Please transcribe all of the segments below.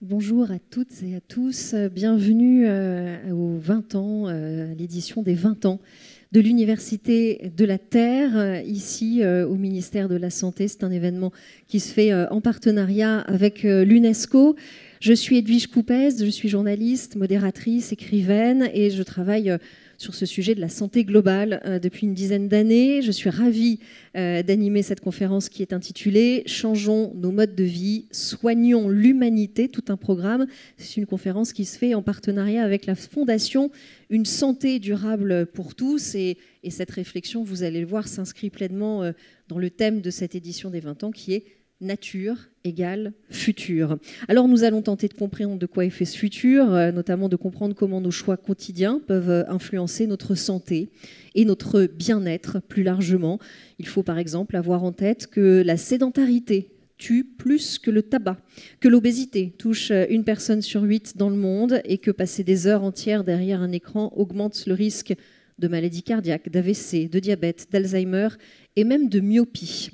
Bonjour à toutes et à tous, bienvenue aux 20 ans, à l'édition des 20 ans de l'Université de la Terre, ici au ministère de la Santé. C'est un événement qui se fait en partenariat avec l'UNESCO. Je suis Edwige Coupez, je suis journaliste, modératrice, écrivaine et je travaille sur ce sujet de la santé globale depuis une dizaine d'années. Je suis ravie d'animer cette conférence qui est intitulée « Changeons nos modes de vie, soignons l'humanité », tout un programme. C'est une conférence qui se fait en partenariat avec la Fondation Une santé durable pour tous. Et cette réflexion, vous allez le voir, s'inscrit pleinement dans le thème de cette édition des 20 ans qui est nature égale futur. Alors nous allons tenter de comprendre de quoi est fait ce futur, notamment de comprendre comment nos choix quotidiens peuvent influencer notre santé et notre bien-être plus largement. Il faut par exemple avoir en tête que la sédentarité tue plus que le tabac, que l'obésité touche une personne sur 8 dans le monde et que passer des heures entières derrière un écran augmente le risque de maladies cardiaques, d'AVC, de diabète, d'Alzheimer et même de myopie.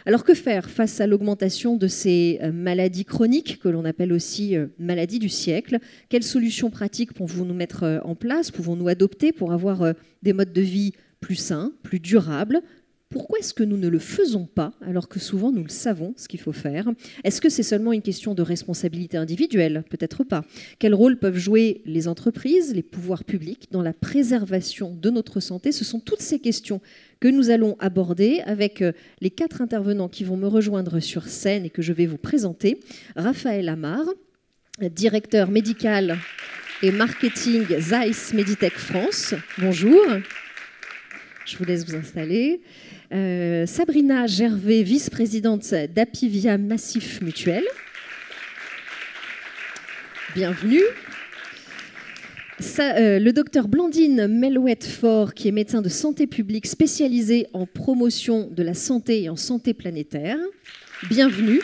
Alors que faire face à l'augmentation de ces maladies chroniques, que l'on appelle aussi maladies du siècle? Quelles solutions pratiques pouvons-nous mettre en place, pouvons-nous adopter pour avoir des modes de vie plus sains, plus durables? Pourquoi est-ce que nous ne le faisons pas, alors que souvent nous le savons, ce qu'il faut faire? Est-ce que c'est seulement une question de responsabilité individuelle? Peut-être pas. Quel rôle peuvent jouer les entreprises, les pouvoirs publics dans la préservation de notre santé? Ce sont toutes ces questions que nous allons aborder avec les 4 intervenants qui vont me rejoindre sur scène et que je vais vous présenter. Raphaël Amar, directeur médical et marketing Zeiss Meditech France. Bonjour. Je vous laisse vous installer. Sabrina Gervais, vice-présidente d'Apivia Massif Mutuel. Bienvenue. Le docteur Blandine Melouette-Fort, qui est médecin de santé publique spécialisé en promotion de la santé et en santé planétaire. Bienvenue.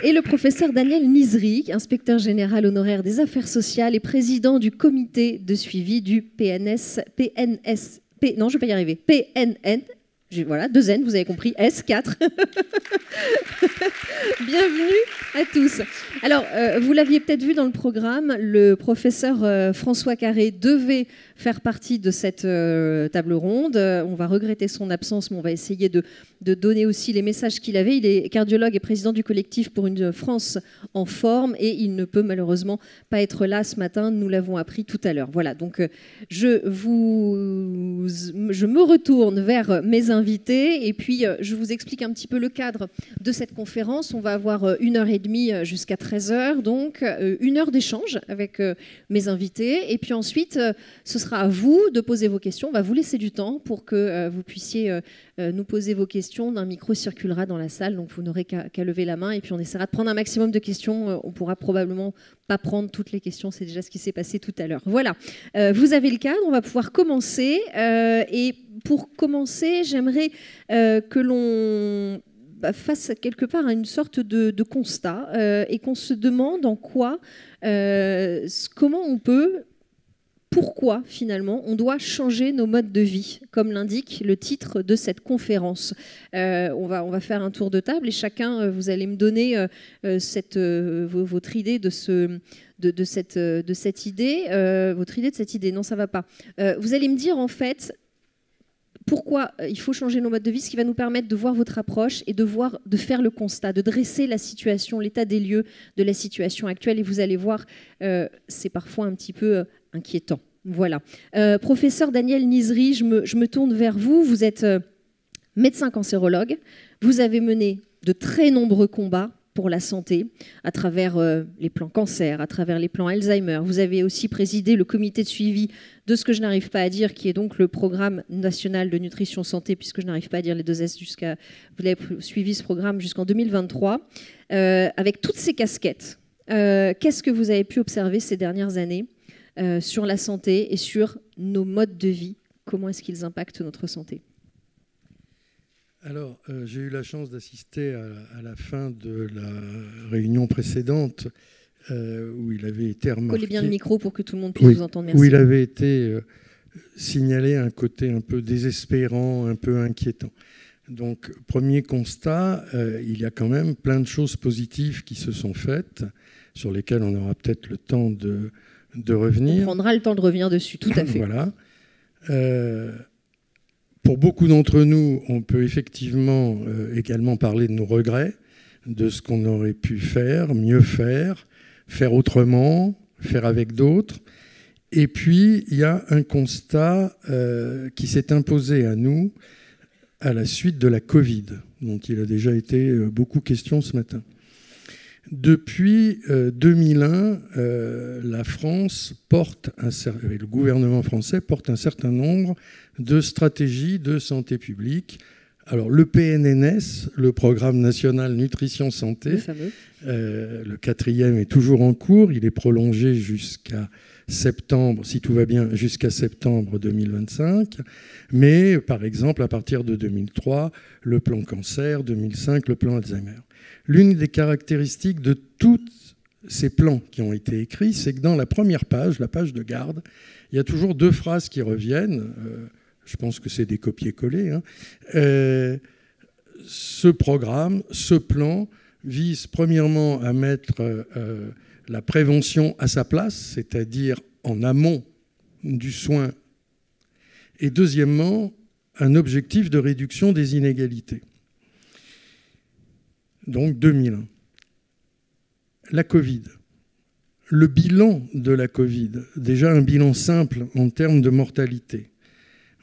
Et le professeur Daniel Nizri, inspecteur général honoraire des affaires sociales et président du comité de suivi du PNN. Voilà, 2 N, vous avez compris, S4. Bienvenue à tous. Alors, vous l'aviez peut-être vu dans le programme, le professeur François Carré devait faire partie de cette table ronde. On va regretter son absence, mais on va essayer de donner aussi les messages qu'il avait. Il est cardiologue et président du collectif pour une France en forme et il ne peut malheureusement pas être là ce matin. Nous l'avons appris tout à l'heure. Voilà, donc je me retourne vers mes invités et puis je vous explique un petit peu le cadre de cette conférence. On va avoir 1h30 jusqu'à 13h, donc 1 heure d'échange avec mes invités. Et puis ensuite, ce sera à vous de poser vos questions. On va vous laisser du temps pour que vous puissiez nous poser vos questions. Un micro circulera dans la salle, donc vous n'aurez qu'à lever la main. Et puis on essaiera de prendre un maximum de questions. On pourra probablement pas prendre toutes les questions. C'est déjà ce qui s'est passé tout à l'heure. Voilà, vous avez le cadre. On va pouvoir commencer. Et pour commencer, j'aimerais que l'on face quelque part à une sorte de constat et qu'on se demande en quoi, comment on peut, pourquoi finalement on doit changer nos modes de vie, comme l'indique le titre de cette conférence. On va faire un tour de table et chacun, vous allez me donner votre idée de cette idée. Votre idée de cette idée, non ça va pas. Vous allez me dire en fait pourquoi il faut changer nos modes de vie, ce qui va nous permettre de voir votre approche et de faire le constat, de dresser la situation, l'état des lieux de la situation actuelle. Et vous allez voir, c'est parfois un petit peu inquiétant. Voilà. Professeur Daniel Nizri, je me tourne vers vous. Vous êtes médecin cancérologue. Vous avez mené de très nombreux combats pour la santé, à travers les plans cancer, à travers les plans Alzheimer. Vous avez aussi présidé le comité de suivi de ce que je n'arrive pas à dire, qui est donc le programme national de nutrition santé, puisque je n'arrive pas à dire les 2 S vous avez suivi ce programme jusqu'en 2023. Avec toutes ces casquettes, qu'est-ce que vous avez pu observer ces dernières années sur la santé et sur nos modes de vie? Comment est-ce qu'ils impactent notre santé? Alors, j'ai eu la chance d'assister à la fin de la réunion précédente où il avait été remarqué... Collez bien le micro pour que tout le monde puisse vous entendre. Merci. Où il avait été signalé un côté un peu désespérant, un peu inquiétant. Donc, premier constat, il y a quand même plein de choses positives qui se sont faites, sur lesquelles on aura peut-être le temps de revenir. On prendra le temps de revenir dessus, tout à fait. Voilà. Pour beaucoup d'entre nous, on peut effectivement également parler de nos regrets, de ce qu'on aurait pu faire, mieux faire autrement, faire avec d'autres. Et puis, il y a un constat qui s'est imposé à nous à la suite de la Covid, dont il a déjà été beaucoup question ce matin. Depuis 2001, la France le gouvernement français porte un certain nombre de stratégies de santé publique. Alors, le PNNS, le Programme national nutrition santé, le 4e est toujours en cours. Il est prolongé jusqu'à septembre, si tout va bien, jusqu'à septembre 2025. Mais, par exemple, à partir de 2003, le plan cancer, 2005, le plan Alzheimer. L'une des caractéristiques de tous ces plans qui ont été écrits, c'est que dans la première page, la page de garde, il y a toujours 2 phrases qui reviennent. Je pense que c'est des copier-coller. Hein. Ce programme, ce plan, vise premièrement à mettre la prévention à sa place, c'est-à-dire en amont du soin, et deuxièmement, un objectif de réduction des inégalités. Donc 2001. La Covid. Le bilan de la Covid, déjà un bilan simple en termes de mortalité.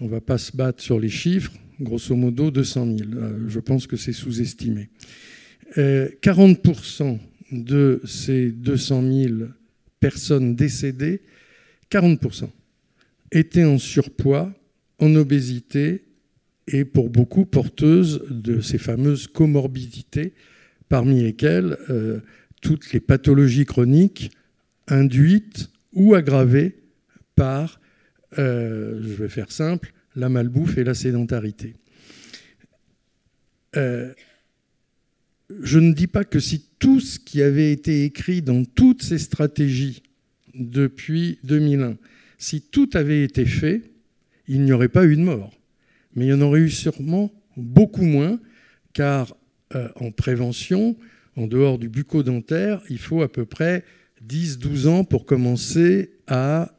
On ne va pas se battre sur les chiffres, grosso modo 200 000. Je pense que c'est sous-estimé. 40% de ces 200 000 personnes décédées, 40% étaient en surpoids, en obésité et pour beaucoup porteuses de ces fameuses comorbidités, parmi lesquelles toutes les pathologies chroniques induites ou aggravées par, je vais faire simple, la malbouffe et la sédentarité. Je ne dis pas que si tout ce qui avait été écrit dans toutes ces stratégies depuis 2001, si tout avait été fait, il n'y aurait pas eu de mort. Mais il y en aurait eu sûrement beaucoup moins, car en prévention, en dehors du bucco-dentaire, il faut à peu près 10-12 ans pour commencer à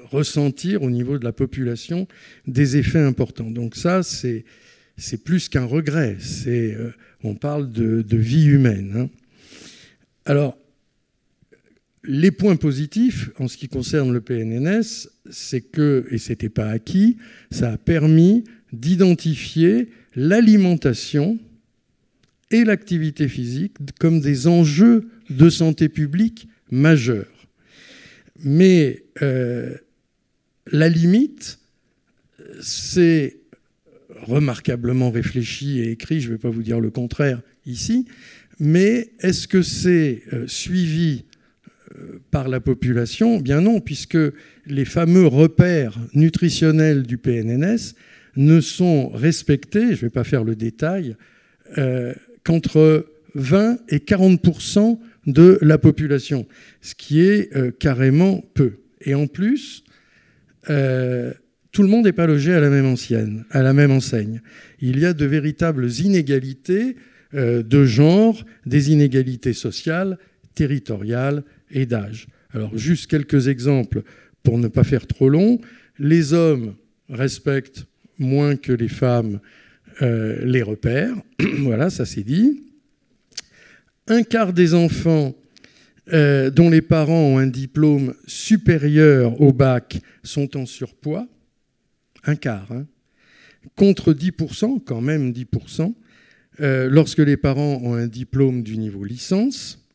ressentir au niveau de la population des effets importants. Donc ça, c'est plus qu'un regret. On parle de vie humaine. Hein. Alors, les points positifs en ce qui concerne le PNNS, c'est que, et ce n'était pas acquis, ça a permis d'identifier l'alimentation et l'activité physique comme des enjeux de santé publique majeurs. Mais la limite, c'est remarquablement réfléchi et écrit, je ne vais pas vous dire le contraire ici, mais est-ce que c'est suivi par la population? Bien non, puisque les fameux repères nutritionnels du PNNS ne sont respectés, je ne vais pas faire le détail, qu'entre 20 et 40% de la population, ce qui est carrément peu. Et en plus, tout le monde n'est pas logé à la même enseigne. Il y a de véritables inégalités de genre, des inégalités sociales, territoriales et d'âge. Alors, juste quelques exemples pour ne pas faire trop long. Les hommes respectent moins que les femmes les repères. Voilà, ça c'est dit. Un quart des enfants dont les parents ont un diplôme supérieur au bac sont en surpoids. Un quart, hein. Contre 10%, quand même 10%, lorsque les parents ont un diplôme du niveau licence.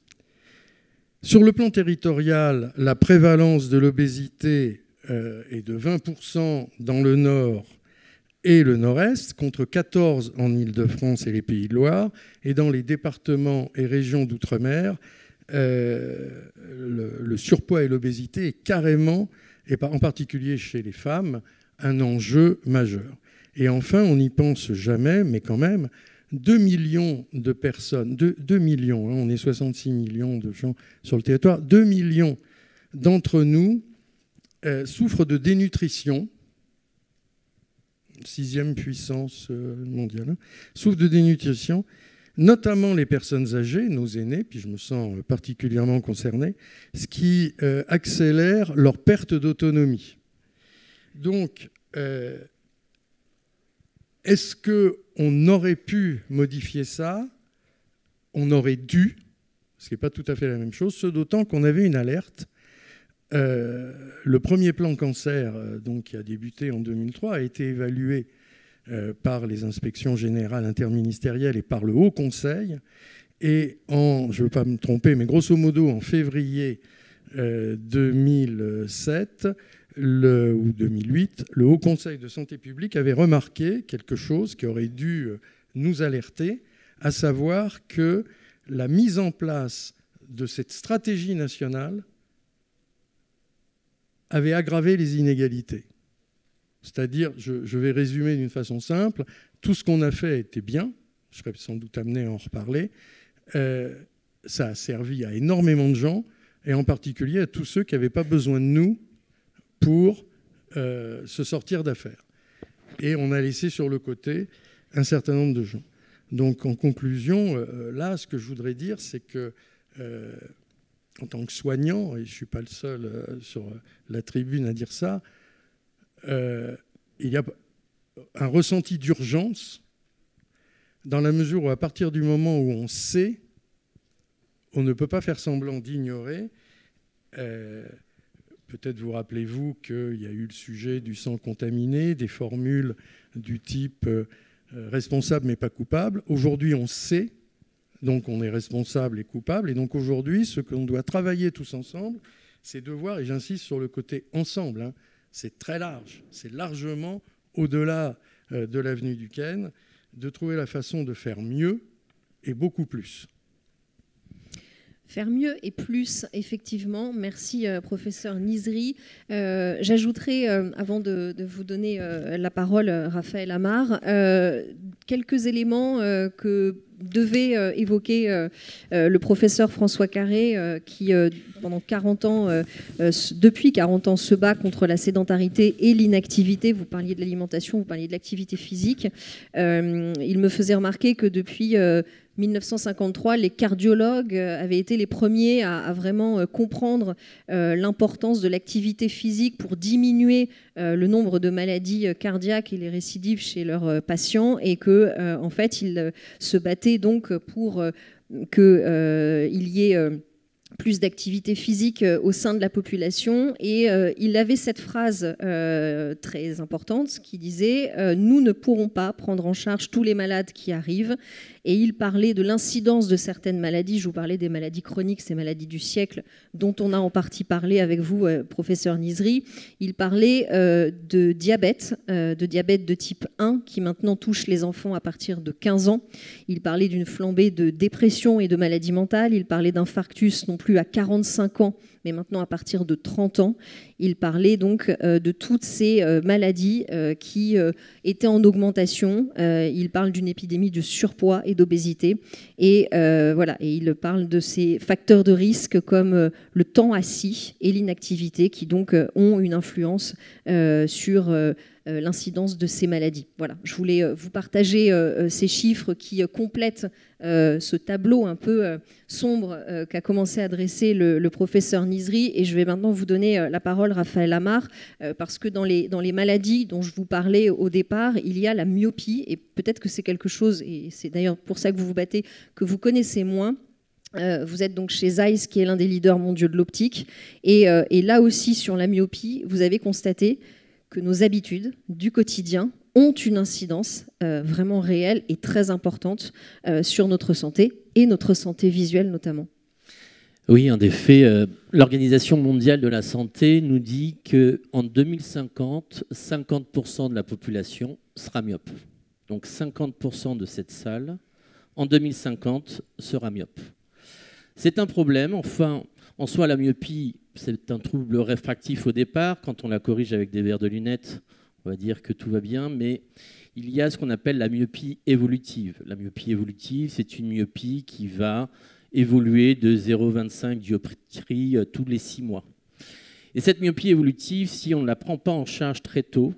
Sur le plan territorial, la prévalence de l'obésité est de 20% dans le Nord et le Nord-Est, contre 14% en Île-de-France et les Pays de Loire. Et dans les départements et régions d'outre-mer, le surpoids et l'obésité est carrément, et en particulier chez les femmes, un enjeu majeur. Et enfin, on n'y pense jamais, mais quand même, 2 millions de personnes, 2 millions, hein, on est 66 millions de gens sur le territoire, 2 millions d'entre nous souffrent de dénutrition. 6e puissance mondiale, souffrent de dénutrition, notamment les personnes âgées, nos aînés, puis je me sens particulièrement concerné, ce qui accélère leur perte d'autonomie. Donc, est-ce qu'on aurait pu modifier ça? On aurait dû, ce qui n'est pas tout à fait la même chose, ce d'autant qu'on avait une alerte. Le premier plan cancer, donc, qui a débuté en 2003, a été évalué par les inspections générales interministérielles et par le Haut Conseil. Et je ne veux pas me tromper, mais grosso modo, en février 2007 ou 2008, le Haut Conseil de santé publique avait remarqué quelque chose qui aurait dû nous alerter, à savoir que la mise en place de cette stratégie nationale avait aggravé les inégalités. C'est-à-dire, je vais résumer d'une façon simple, tout ce qu'on a fait était bien, je serais sans doute amené à en reparler, ça a servi à énormément de gens, et en particulier à tous ceux qui n'avaient pas besoin de nous pour se sortir d'affaires. Et on a laissé sur le côté un certain nombre de gens. Donc en conclusion, là, ce que je voudrais dire, c'est que en tant que soignant, et je ne suis pas le seul sur la tribune à dire ça, il y a un ressenti d'urgence dans la mesure où à partir du moment où on sait, on ne peut pas faire semblant d'ignorer. Peut-être vous rappelez-vous qu'il y a eu le sujet du sang contaminé, des formules du type responsable mais pas coupable. Aujourd'hui, on sait, donc on est responsable et coupable. Et donc aujourd'hui, ce qu'on doit travailler tous ensemble, c'est de voir, et j'insiste sur le côté ensemble, hein, c'est très large, c'est largement au-delà de l'avenue Duquesne, de trouver la façon de faire mieux et beaucoup plus. Faire mieux et plus, effectivement. Merci, professeur Nizri. J'ajouterai, avant de vous donner la parole, Raphaël Amar, quelques éléments que devait évoquer le professeur François Carré, qui, pendant 40 ans, depuis 40 ans, se bat contre la sédentarité et l'inactivité. Vous parliez de l'alimentation, vous parliez de l'activité physique. Il me faisait remarquer que depuis 1953, les cardiologues avaient été les premiers à vraiment comprendre l'importance de l'activité physique pour diminuer le nombre de maladies cardiaques et les récidives chez leurs patients, et que, en fait, ils se battaient donc pour qu'il y ait plus d'activité physique au sein de la population. Et il avait cette phrase très importante qui disait « Nous ne pourrons pas prendre en charge tous les malades qui arrivent ». Et il parlait de l'incidence de certaines maladies. Je vous parlais des maladies chroniques, ces maladies du siècle, dont on a en partie parlé avec vous, professeur Nizri. Il parlait de diabète de type 1, qui maintenant touche les enfants à partir de 15 ans. Il parlait d'une flambée de dépression et de maladies mentales. Il parlait d'infarctus non plus à 45 ans, mais maintenant à partir de 30 ans. Il parlait donc de toutes ces maladies qui étaient en augmentation. Il parle d'une épidémie de surpoids et d'obésité. Et voilà, et il parle de ces facteurs de risque comme le temps assis et l'inactivité, qui donc ont une influence sur l'incidence de ces maladies. Voilà, je voulais vous partager ces chiffres qui complètent ce tableau un peu sombre qu'a commencé à dresser le professeur Nizri. Et je vais maintenant vous donner la parole, Raphaël Amar, parce que dans les maladies dont je vous parlais au départ, il y a la myopie, et peut-être que c'est quelque chose, et c'est d'ailleurs pour ça que vous vous battez, que vous connaissez moins. Vous êtes donc chez Zeiss, qui est l'un des leaders mondiaux de l'optique, et là aussi sur la myopie, vous avez constaté que nos habitudes du quotidien ont une incidence vraiment réelle et très importante sur notre santé, et notre santé visuelle notamment. Oui, en effet, l'Organisation mondiale de la santé nous dit qu'en 2050, 50% de la population sera myope. Donc 50% de cette salle, en 2050, sera myope. C'est un problème. Enfin, en soi, la myopie, c'est un trouble réfractif au départ. Quand on la corrige avec des verres de lunettes, on va dire que tout va bien, mais il y a ce qu'on appelle la myopie évolutive. La myopie évolutive, c'est une myopie qui va évoluer de 0,25 dioptrie tous les 6 mois. Et cette myopie évolutive, si on ne la prend pas en charge très tôt,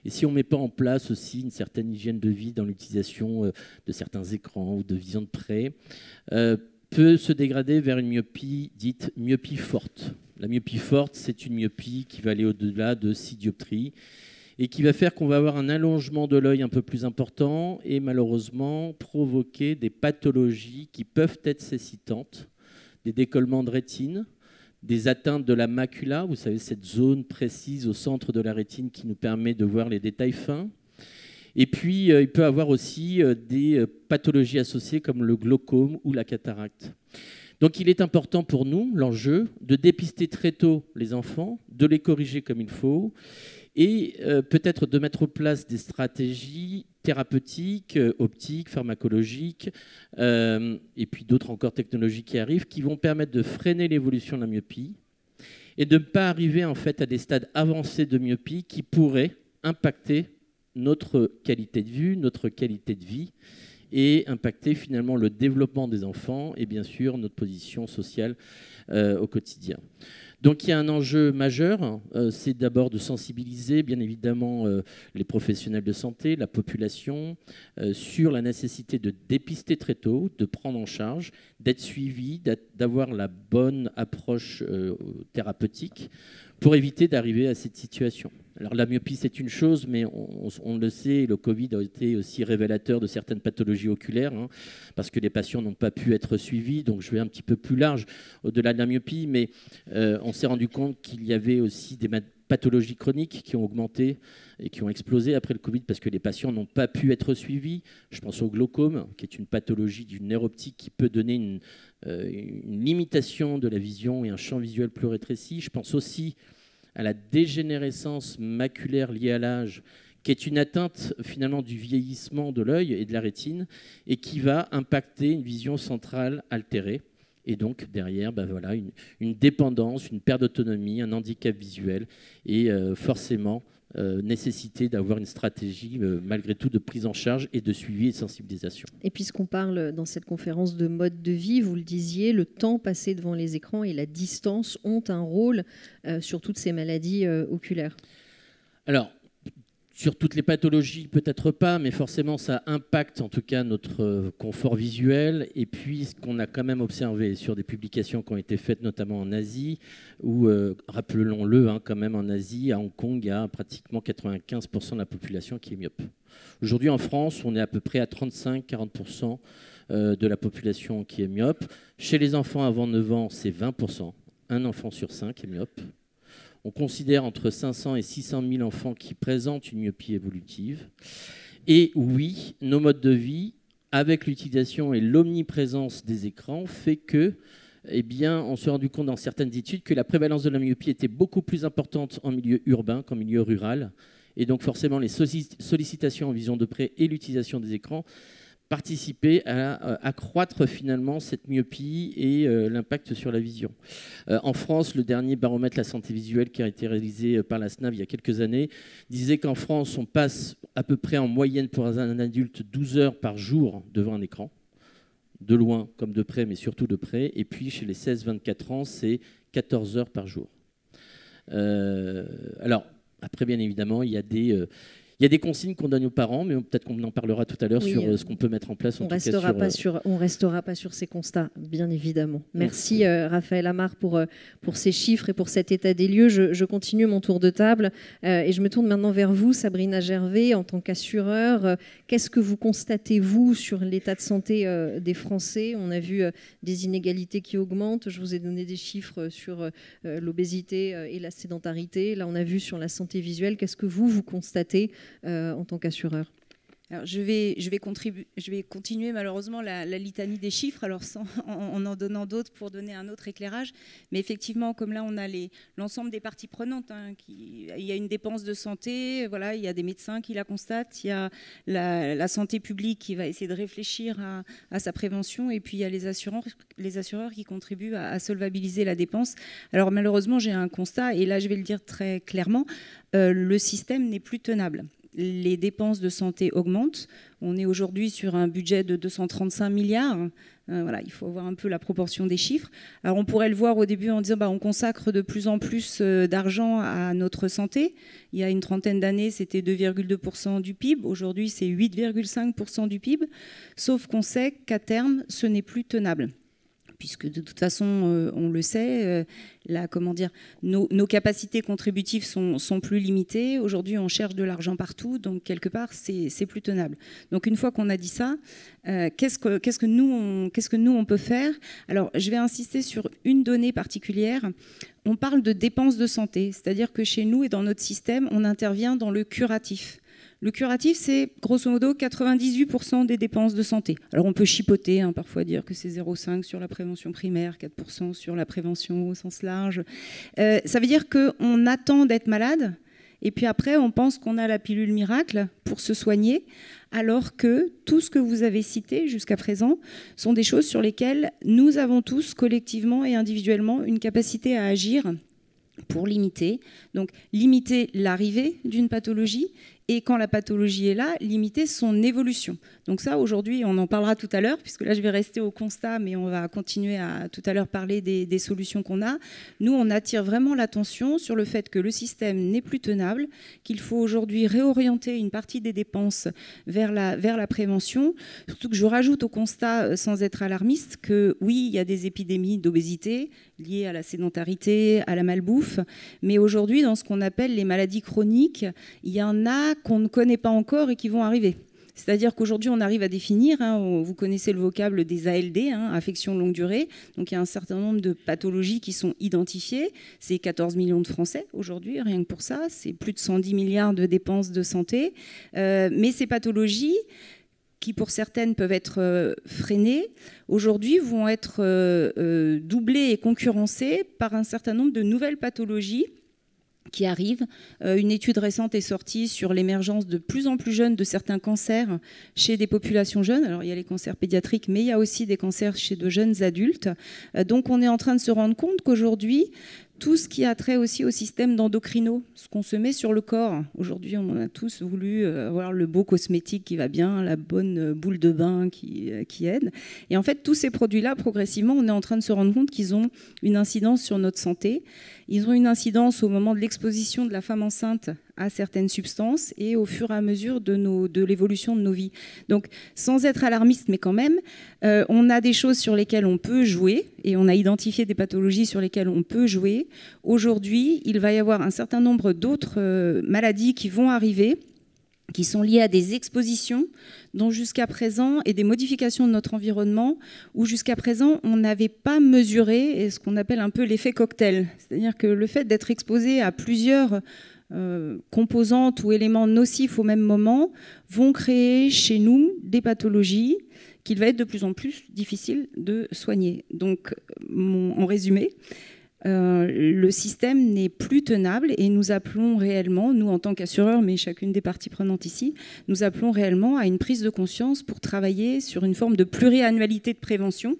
Et si on ne met pas en place aussi une certaine hygiène de vie dans l'utilisation de certains écrans ou de vision de près, peut se dégrader vers une myopie dite myopie forte. La myopie forte, c'est une myopie qui va aller au-delà de 6 dioptries et qui va faire qu'on va avoir un allongement de l'œil un peu plus important et malheureusement provoquer des pathologies qui peuvent être cécitantes, des décollements de rétine, des atteintes de la macula, vous savez, cette zone précise au centre de la rétine qui nous permet de voir les détails fins. Et puis, il peut y avoir aussi des pathologies associées comme le glaucome ou la cataracte. Donc, il est important pour nous, l'enjeu, de dépister très tôt les enfants, de les corriger comme il faut, et peut-être de mettre en place des stratégies thérapeutiques, optiques, pharmacologiques, et puis d'autres encore technologies qui arrivent, qui vont permettre de freiner l'évolution de la myopie et de ne pas arriver en fait à des stades avancés de myopie qui pourraient impacter notre qualité de vue, notre qualité de vie, et impacter finalement le développement des enfants et bien sûr notre position sociale au quotidien. Donc il y a un enjeu majeur, c'est d'abord de sensibiliser bien évidemment les professionnels de santé, la population, sur la nécessité de dépister très tôt, de prendre en charge, d'être suivi, d'avoir la bonne approche thérapeutique pour éviter d'arriver à cette situation. Alors la myopie, c'est une chose, mais on le sait, le Covid a été aussi révélateur de certaines pathologies oculaires, hein, parce que les patients n'ont pas pu être suivis. Donc je vais un petit peu plus large au-delà de la myopie, mais on s'est rendu compte qu'il y avait aussi des pathologies chroniques qui ont augmenté et qui ont explosé après le Covid parce que les patients n'ont pas pu être suivis. Je pense au glaucome, qui est une pathologie du nerf optique qui peut donner une limitation de la vision et un champ visuel plus rétréci. Je pense aussi à la dégénérescence maculaire liée à l'âge, qui est une atteinte finalement du vieillissement de l'œil et de la rétine, et qui va impacter une vision centrale altérée. Et donc derrière, voilà, une dépendance, une perte d'autonomie, un handicap visuel, et forcément nécessité d'avoir une stratégie malgré tout de prise en charge et de suivi et de sensibilisation. Et puisqu'on parle dans cette conférence de mode de vie, vous le disiez, le temps passé devant les écrans et la distance ont un rôle sur toutes ces maladies oculaires. Alors, sur toutes les pathologies, peut-être pas, mais forcément, ça impacte en tout cas notre confort visuel. Et puis, ce qu'on a quand même observé sur des publications qui ont été faites, notamment en Asie, où, rappelons-le, hein, quand même en Asie, à Hong Kong, il y a pratiquement 95% de la population qui est myope. Aujourd'hui, en France, on est à peu près à 35-40% de la population qui est myope. Chez les enfants avant 9 ans, c'est 20%. Un enfant sur 5 est myope. On considère entre 500 et 600 000 enfants qui présentent une myopie évolutive. Et oui, nos modes de vie, avec l'utilisation et l'omniprésence des écrans, fait que, on s'est rendu compte dans certaines études que la prévalence de la myopie était beaucoup plus importante en milieu urbain qu'en milieu rural. Et donc forcément, les sollicitations en vision de près et l'utilisation des écrans participer à accroître finalement cette myopie et l'impact sur la vision. En France, le dernier baromètre de la santé visuelle qui a été réalisé par la SNAV il y a quelques années disait qu'en France, on passe à peu près en moyenne pour un adulte 12 heures par jour devant un écran, de loin comme de près, mais surtout de près. Et puis chez les 16-24 ans, c'est 14 heures par jour. Alors, après, bien évidemment, il y a des consignes qu'on donne aux parents, mais peut-être qu'on en parlera tout à l'heure sur ce qu'on peut mettre en place. On ne restera pas sur ces constats, bien évidemment. Merci Raphaël Amar pour ces chiffres et pour cet état des lieux. Je continue mon tour de table et je me tourne maintenant vers vous, Sabrina Gervais, en tant qu'assureur. Qu'est-ce que vous constatez, vous, sur l'état de santé des Français ? On a vu des inégalités qui augmentent. Je vous ai donné des chiffres sur l'obésité et la sédentarité. Là, on a vu sur la santé visuelle. Qu'est-ce que vous constatez en tant qu'assureur ? Alors, je vais continuer malheureusement la litanie des chiffres, alors en donnant d'autres pour donner un autre éclairage. Mais effectivement, comme là, on a l'ensemble des parties prenantes. Il y a une dépense de santé, voilà, il y a des médecins qui la constatent, il y a la santé publique qui va essayer de réfléchir à sa prévention, et puis il y a les assureurs qui contribuent à solvabiliser la dépense. Alors malheureusement, j'ai un constat, et là je vais le dire très clairement, le système n'est plus tenable. les dépenses de santé augmentent. On est aujourd'hui sur un budget de 235 milliards. Voilà, il faut voir un peu la proportion des chiffres. Alors on pourrait le voir au début en disant on consacre de plus en plus d'argent à notre santé. Il y a une trentaine d'années, c'était 2,2% du PIB. Aujourd'hui, c'est 8,5% du PIB. Sauf qu'on sait qu'à terme, ce n'est plus tenable. Puisque de toute façon, on le sait, nos capacités contributives sont plus limitées. Aujourd'hui, on cherche de l'argent partout, donc quelque part, c'est plus tenable. Donc une fois qu'on a dit ça, qu'est-ce que nous, on peut faire? Alors, je vais insister sur une donnée particulière. On parle de dépenses de santé, c'est-à-dire que chez nous et dans notre système, on intervient dans le curatif. Le curatif, c'est grosso modo 98% des dépenses de santé. Alors on peut chipoter, parfois dire que c'est 0,5 sur la prévention primaire, 4% sur la prévention au sens large. Ça veut dire qu'on attend d'être malade, et puis après on pense qu'on a la pilule miracle pour se soigner, alors que tout ce que vous avez cité jusqu'à présent sont des choses sur lesquelles nous avons tous, collectivement et individuellement, une capacité à agir pour limiter. Donc limiter l'arrivée d'une pathologie, et quand la pathologie est là, limiter son évolution. Donc ça, aujourd'hui, on en parlera tout à l'heure, puisque là, je vais rester au constat, mais on va continuer à tout à l'heure parler des solutions qu'on a. Nous, on attire vraiment l'attention sur le fait que le système n'est plus tenable, qu'il faut aujourd'hui réorienter une partie des dépenses vers la prévention. Surtout que je rajoute au constat, sans être alarmiste, que oui, il y a des épidémies d'obésité liées à la sédentarité, à la malbouffe, mais aujourd'hui, dans ce qu'on appelle les maladies chroniques, il y en a qu'on ne connaît pas encore et qui vont arriver. C'est-à-dire qu'aujourd'hui, on arrive à définir, vous connaissez le vocable des ALD, affections longue durée, donc il y a un certain nombre de pathologies qui sont identifiées. C'est 14 millions de Français aujourd'hui, rien que pour ça, c'est plus de 110 milliards de dépenses de santé. Mais ces pathologies, qui pour certaines peuvent être freinées, aujourd'hui vont être doublées et concurrencées par un certain nombre de nouvelles pathologies qui arrivent. Une étude récente est sortie sur l'émergence de plus en plus jeunes de certains cancers chez des populations jeunes. Alors il y a les cancers pédiatriques, mais il y a aussi des cancers chez de jeunes adultes. Donc on est en train de se rendre compte qu'aujourd'hui, tout ce qui a trait aussi au système d'endocrino, ce qu'on se met sur le corps. Aujourd'hui, on a tous voulu avoir le beau cosmétique qui va bien, la bonne boule de bain qui aide. Et en fait, tous ces produits-là, progressivement, on est en train de se rendre compte qu'ils ont une incidence sur notre santé. Ils ont une incidence au moment de l'exposition de la femme enceinte à certaines substances et au fur et à mesure de l'évolution de nos vies. Donc, sans être alarmiste, mais quand même, on a des choses sur lesquelles on peut jouer et on a identifié des pathologies sur lesquelles on peut jouer. Aujourd'hui, il va y avoir un certain nombre d'autres maladies qui vont arriver, qui sont liées à des expositions dont jusqu'à présent, et des modifications de notre environnement, où jusqu'à présent, on n'avait pas mesuré ce qu'on appelle un peu l'effet cocktail. C'est-à-dire que le fait d'être exposé à plusieurs composantes ou éléments nocifs au même moment vont créer chez nous des pathologies qu'il va être de plus en plus difficile de soigner. Donc, en résumé, le système n'est plus tenable et nous appelons réellement, nous en tant qu'assureurs, mais chacune des parties prenantes ici, nous appelons réellement à une prise de conscience pour travailler sur une forme de pluriannualité de prévention.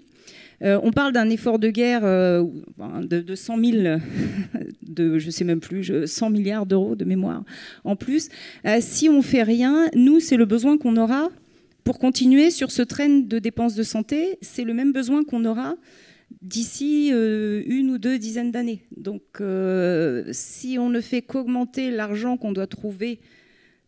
On parle d'un effort de guerre de 100 000, je ne sais même plus, 100 milliards d'euros de mémoire en plus. Si on ne fait rien, nous, c'est le besoin qu'on aura pour continuer sur ce train de dépenses de santé. C'est le même besoin qu'on aura d'ici une ou deux dizaines d'années. Donc, si on ne fait qu'augmenter l'argent qu'on doit trouver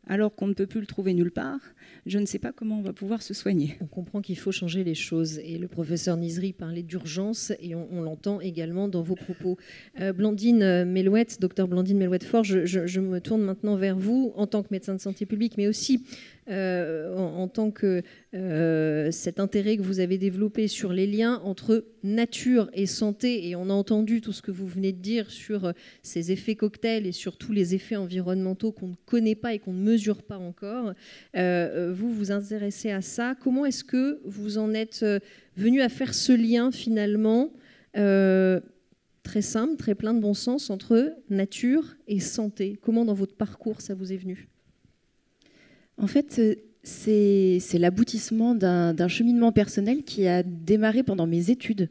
alors qu'on ne peut plus le trouver nulle part, je ne sais pas comment on va pouvoir se soigner. On comprend qu'il faut changer les choses. Et le professeur Nizri parlait d'urgence et on l'entend également dans vos propos. Blandine Melouette, docteur Blandine Melouette-Fort, je me tourne maintenant vers vous en tant que médecin de santé publique, mais aussi en tant que cet intérêt que vous avez développé sur les liens entre nature et santé, et on a entendu tout ce que vous venez de dire sur ces effets cocktails et sur tous les effets environnementaux qu'on ne connaît pas et qu'on ne mesure pas encore. Vous vous intéressez à ça. Comment est-ce que vous en êtes venu à faire ce lien finalement très simple, très plein de bon sens entre nature et santé? Comment dans votre parcours ça vous est venu? En fait, c'est l'aboutissement d'un cheminement personnel qui a démarré pendant mes études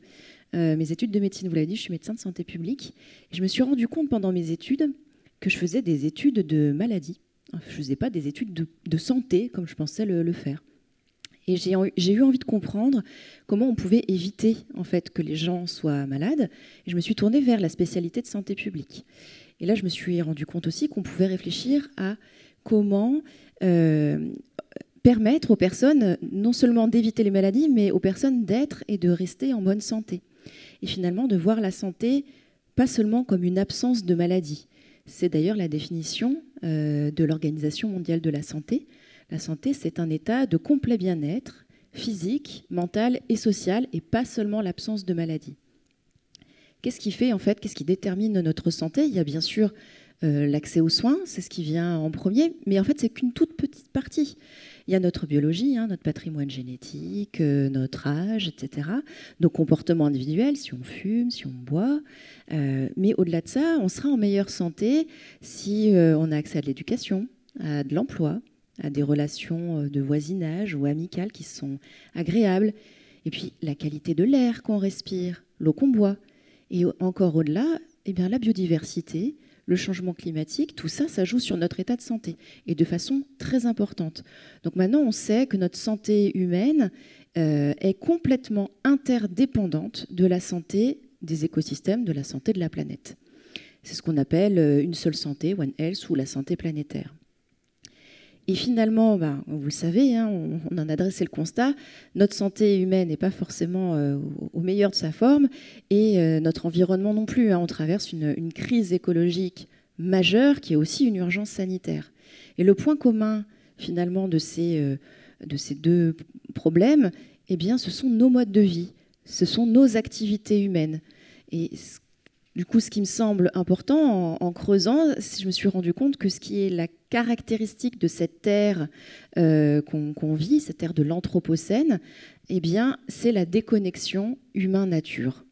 de médecine. Vous l'avez dit, je suis médecin de santé publique. Et je me suis rendu compte pendant mes études que je faisais des études de maladie Je ne faisais pas des études de santé comme je pensais le faire. Et j'ai eu envie de comprendre comment on pouvait éviter en fait, que les gens soient malades. Et je me suis tournée vers la spécialité de santé publique. Et là, je me suis rendu compte aussi qu'on pouvait réfléchir à comment permettre aux personnes non seulement d'éviter les maladies, mais aux personnes d'être et de rester en bonne santé. Et finalement, de voir la santé pas seulement comme une absence de maladie. C'est d'ailleurs la définition de l'Organisation mondiale de la santé. La santé, c'est un état de complet bien-être physique, mental et social, et pas seulement l'absence de maladie. Qu'est-ce qui fait, en fait, qu'est-ce qui détermine notre santé? Il y a bien sûr l'accès aux soins, c'est ce qui vient en premier, mais en fait, c'est qu'une toute petite partie. Il y a notre biologie, notre patrimoine génétique, notre âge, etc., nos comportements individuels, si on fume, si on boit. Mais au-delà de ça, on sera en meilleure santé si on a accès à de l'éducation, à de l'emploi, à des relations de voisinage ou amicales qui sont agréables. Et puis, la qualité de l'air qu'on respire, l'eau qu'on boit. Et encore au-delà, eh bien, la biodiversité, le changement climatique, tout ça, ça joue sur notre état de santé et de façon très importante. Donc maintenant, on sait que notre santé humaine est complètement interdépendante de la santé des écosystèmes, de la santé de la planète. C'est ce qu'on appelle une seule santé, One Health, ou la santé planétaire. Et finalement, vous le savez, on en a dressé le constat, notre santé humaine n'est pas forcément au meilleur de sa forme et notre environnement non plus. On traverse une crise écologique majeure qui est aussi une urgence sanitaire. Et le point commun, finalement, de ces deux problèmes, eh bien, ce sont nos modes de vie, ce sont nos activités humaines. Et du coup, ce qui me semble important en creusant, je me suis rendu compte que ce qui est la caractéristique de cette ère qu'on vit, cette ère de l'Anthropocène, eh bien, c'est la déconnexion humain-nature.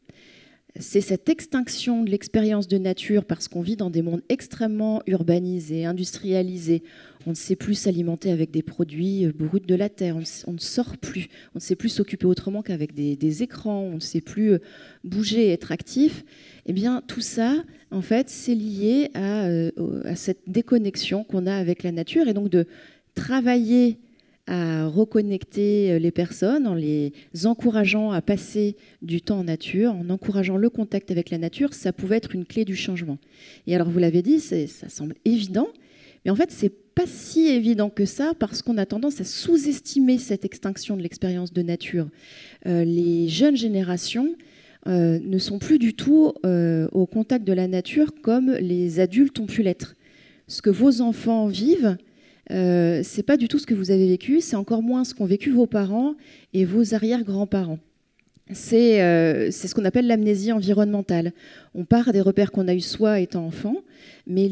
C'est cette extinction de l'expérience de nature parce qu'on vit dans des mondes extrêmement urbanisés, industrialisés. On ne sait plus s'alimenter avec des produits bruts de la terre. On ne sort plus. On ne sait plus s'occuper autrement qu'avec des écrans. On ne sait plus bouger et être actif. Eh bien, tout ça, en fait, c'est lié à cette déconnexion qu'on a avec la nature. Et donc, de travailler à reconnecter les personnes en les encourageant à passer du temps en nature, en encourageant le contact avec la nature, ça pouvait être une clé du changement. Et alors, vous l'avez dit, ça semble évident, mais en fait, c'est pas si évident que ça parce qu'on a tendance à sous-estimer cette extinction de l'expérience de nature. Les jeunes générations ne sont plus du tout au contact de la nature comme les adultes ont pu l'être. Ce que vos enfants vivent, c'est pas du tout ce que vous avez vécu, c'est encore moins ce qu'ont vécu vos parents et vos arrière-grands-parents. C'est ce qu'on appelle l'amnésie environnementale. On part des repères qu'on a eu soi étant enfant, mais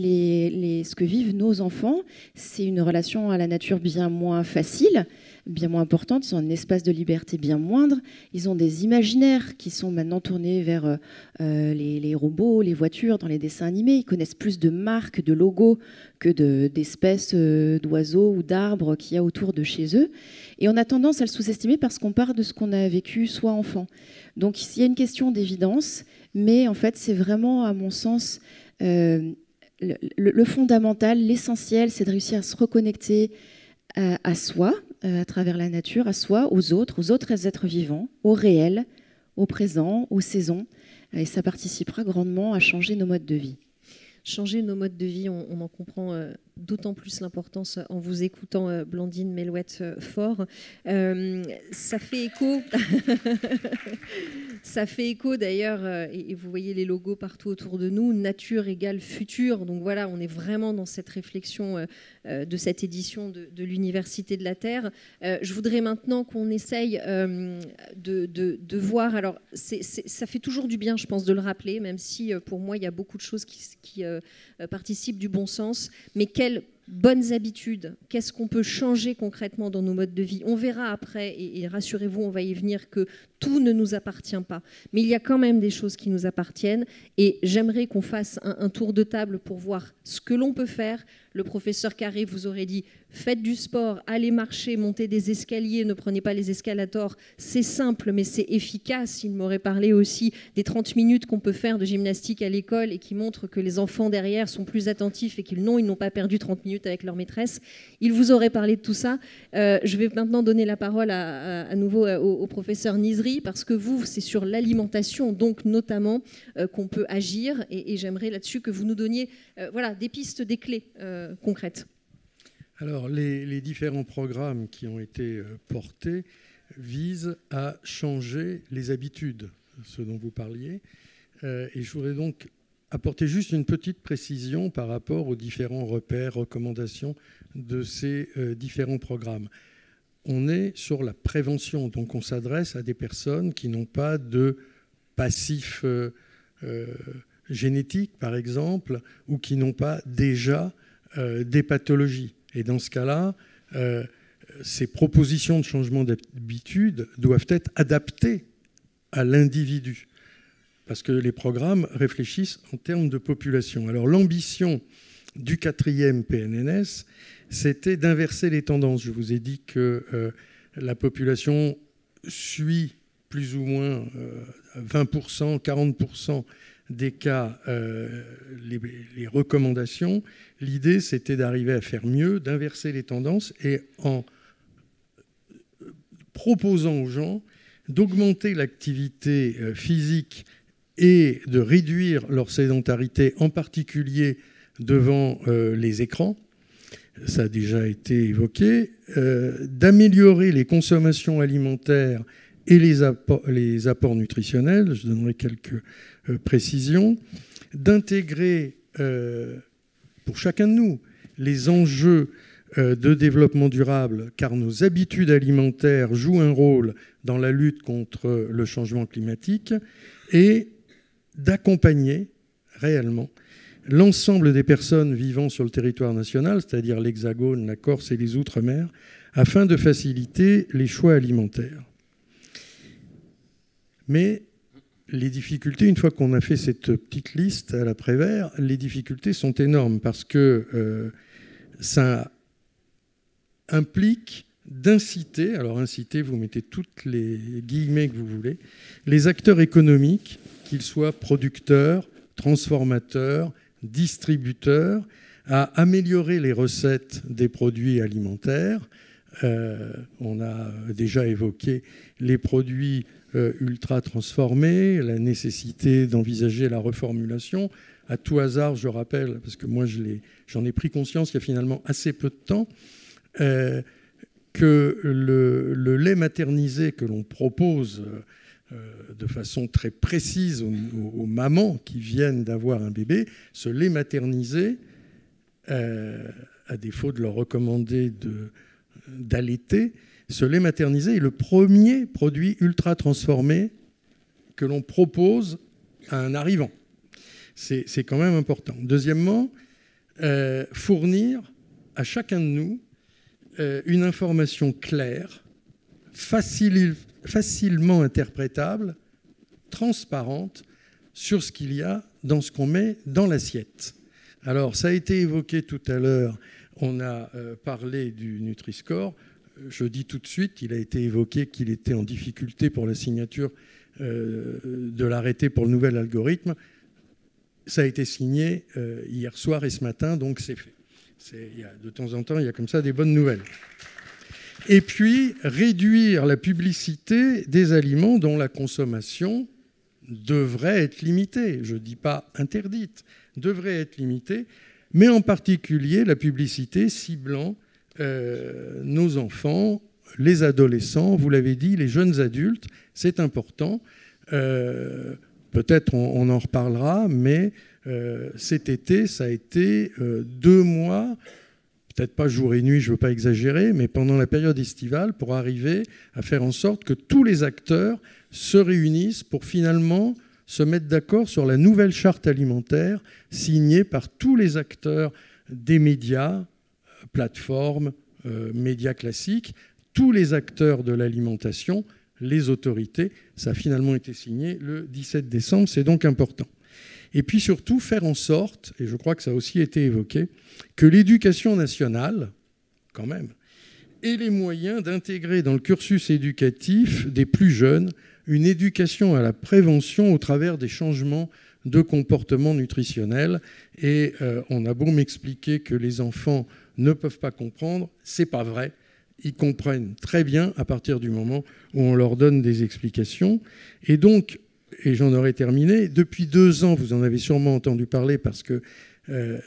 ce que vivent nos enfants, c'est une relation à la nature bien moins facile, bien moins importante. Ils ont un espace de liberté bien moindre. Ils ont des imaginaires qui sont maintenant tournés vers les robots, les voitures, dans les dessins animés. Ils connaissent plus de marques, de logos que d'espèces d'oiseaux ou d'arbres qu'il y a autour de chez eux. Et on a tendance à le sous-estimer parce qu'on part de ce qu'on a vécu soit enfant. Donc il y a une question d'évidence, mais en fait c'est vraiment, à mon sens, le fondamental, l'essentiel, c'est de réussir à se reconnecter à soi, à travers la nature, à soi, aux autres êtres vivants, au réel, au présent, aux saisons. Et ça participera grandement à changer nos modes de vie. Changer nos modes de vie, on en comprend d'autant plus l'importance en vous écoutant, Blandine Melouette Faure. Ça fait écho, ça fait écho d'ailleurs, et vous voyez les logos partout autour de nous, nature égale futur. Donc voilà, on est vraiment dans cette réflexion de cette édition de l'Université de la Terre. Je voudrais maintenant qu'on essaye de voir, alors ça fait toujours du bien, je pense, de le rappeler, même si pour moi il y a beaucoup de choses qui participent du bon sens, mais quelles bonnes habitudes, qu'est-ce qu'on peut changer concrètement dans nos modes de vie? On verra après, et rassurez-vous, on va y venir, que tout ne nous appartient pas. Mais il y a quand même des choses qui nous appartiennent, et j'aimerais qu'on fasse un tour de table pour voir ce que l'on peut faire, le professeur Carré vous aurait dit « faites du sport, allez marcher, montez des escaliers, ne prenez pas les escalators, c'est simple mais c'est efficace ». Il m'aurait parlé aussi des 30 minutes qu'on peut faire de gymnastique à l'école et qui montrent que les enfants derrière sont plus attentifs et qu'ils n'ont pas perdu 30 minutes avec leur maîtresse. Il vous aurait parlé de tout ça. Je vais maintenant donner la parole à nouveau au professeur Nizri, parce que vous, c'est sur l'alimentation, donc notamment, qu'on peut agir. Et j'aimerais là-dessus que vous nous donniez des pistes, des clés concrètes. Alors, les différents programmes qui ont été portés visent à changer les habitudes, ce dont vous parliez. Et je voudrais donc apporter juste une petite précision par rapport aux différents repères, recommandations de ces différents programmes. On est sur la prévention, donc on s'adresse à des personnes qui n'ont pas de passif génétique, par exemple, ou qui n'ont pas déjà des pathologies. Et dans ce cas-là, ces propositions de changement d'habitude doivent être adaptées à l'individu, parce que les programmes réfléchissent en termes de population. Alors l'ambition du 4e PNNS, c'était d'inverser les tendances. Je vous ai dit que la population suit plus ou moins 20%, 40% des cas les recommandations. L'idée, c'était d'arriver à faire mieux, d'inverser les tendances et en proposant aux gens d'augmenter l'activité physique et de réduire leur sédentarité, en particulier devant les écrans. Ça a déjà été évoqué. D'améliorer les consommations alimentaires et les apports nutritionnels. Je donnerai quelques précisions. D'intégrer pour chacun de nous les enjeux de développement durable, car nos habitudes alimentaires jouent un rôle dans la lutte contre le changement climatique, et d'accompagner réellement l'ensemble des personnes vivant sur le territoire national, c'est-à-dire l'Hexagone, la Corse et les Outre-mer, afin de faciliter les choix alimentaires. Mais les difficultés, une fois qu'on a fait cette petite liste à l'après-vert, les difficultés sont énormes parce que ça implique d'inciter, alors inciter, vous mettez toutes les guillemets que vous voulez, les acteurs économiques, qu'ils soient producteurs, transformateurs, distributeurs, à améliorer les recettes des produits alimentaires. On a déjà évoqué les produits ultra transformés, la nécessité d'envisager la reformulation. À tout hasard, je rappelle, parce que moi j'en ai pris conscience il y a finalement assez peu de temps, que le lait maternisé que l'on propose de façon très précise aux mamans qui viennent d'avoir un bébé, ce lait maternisé, à défaut de leur recommander d'allaiter, ce lait maternisé est le premier produit ultra transformé que l'on propose à un arrivant. C'est quand même important. Deuxièmement, fournir à chacun de nous une information claire, facilement interprétable, transparente sur ce qu'il y a dans ce qu'on met dans l'assiette. Alors, ça a été évoqué tout à l'heure, on a parlé du Nutri-Score. Je dis tout de suite, il a été évoqué qu'il était en difficulté pour la signature de l'arrêté pour le nouvel algorithme. Ça a été signé hier soir et ce matin, donc c'est fait. De temps en temps, il y a comme ça des bonnes nouvelles. Et puis, réduire la publicité des aliments dont la consommation devrait être limitée. Je ne dis pas interdite, devrait être limitée, mais en particulier la publicité ciblant nos enfants, les adolescents, vous l'avez dit, les jeunes adultes, c'est important. Peut-être on en reparlera, mais cet été, ça a été 2 mois, peut-être pas jour et nuit, je ne veux pas exagérer, mais pendant la période estivale, pour arriver à faire en sorte que tous les acteurs se réunissent pour finalement se mettre d'accord sur la nouvelle charte alimentaire signée par tous les acteurs des médias, plateformes, médias classiques, tous les acteurs de l'alimentation, les autorités. Ça a finalement été signé le 17 décembre, c'est donc important. Et puis surtout faire en sorte, et je crois que ça a aussi été évoqué, que l'éducation nationale, quand même, ait les moyens d'intégrer dans le cursus éducatif des plus jeunes une éducation à la prévention au travers des changements de comportement nutritionnel. Et on a beau m'expliquer que les enfants ne peuvent pas comprendre, c'est pas vrai. Ils comprennent très bien à partir du moment où on leur donne des explications. Et donc, et j'en aurais terminé, depuis 2 ans, vous en avez sûrement entendu parler parce que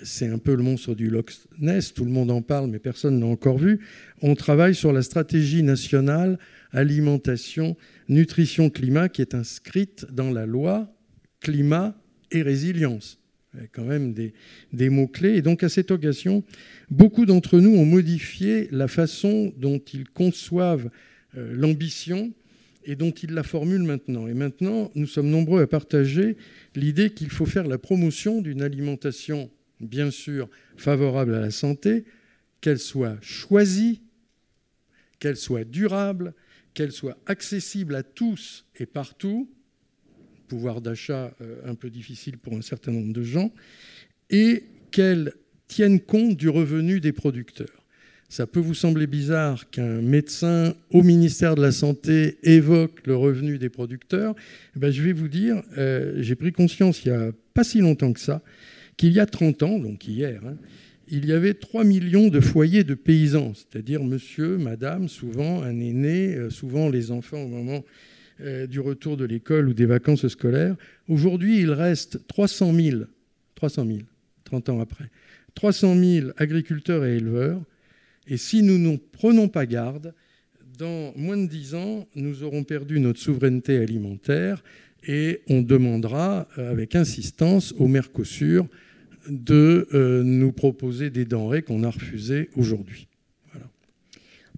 c'est un peu le monstre du Loch Ness, tout le monde en parle mais personne ne l'a encore vu. On travaille sur la stratégie nationale alimentation, nutrition, climat qui est inscrite dans la loi climat et résilience. Il y a quand même des mots-clés. Et donc à cette occasion, beaucoup d'entre nous ont modifié la façon dont ils conçoivent l'ambition et dont ils la formulent maintenant. Et maintenant, nous sommes nombreux à partager l'idée qu'il faut faire la promotion d'une alimentation, bien sûr, favorable à la santé, qu'elle soit choisie, qu'elle soit durable, qu'elle soit accessible à tous et partout, pouvoir d'achat un peu difficile pour un certain nombre de gens, et qu'elle tienne compte du revenu des producteurs. Ça peut vous sembler bizarre qu'un médecin au ministère de la Santé évoque le revenu des producteurs. Je vais vous dire, j'ai pris conscience il n'y a pas si longtemps que ça, qu'il y a 30 ans, donc hier, il y avait 3 millions de foyers de paysans, c'est-à-dire monsieur, madame, souvent un aîné, souvent les enfants au moment du retour de l'école ou des vacances scolaires. Aujourd'hui, il reste 300 000, 30 ans après, 300 000 agriculteurs et éleveurs. Et si nous ne prenons pas garde, dans moins de 10 ans, nous aurons perdu notre souveraineté alimentaire et on demandera avec insistance au Mercosur de nous proposer des denrées qu'on a refusées aujourd'hui. Voilà.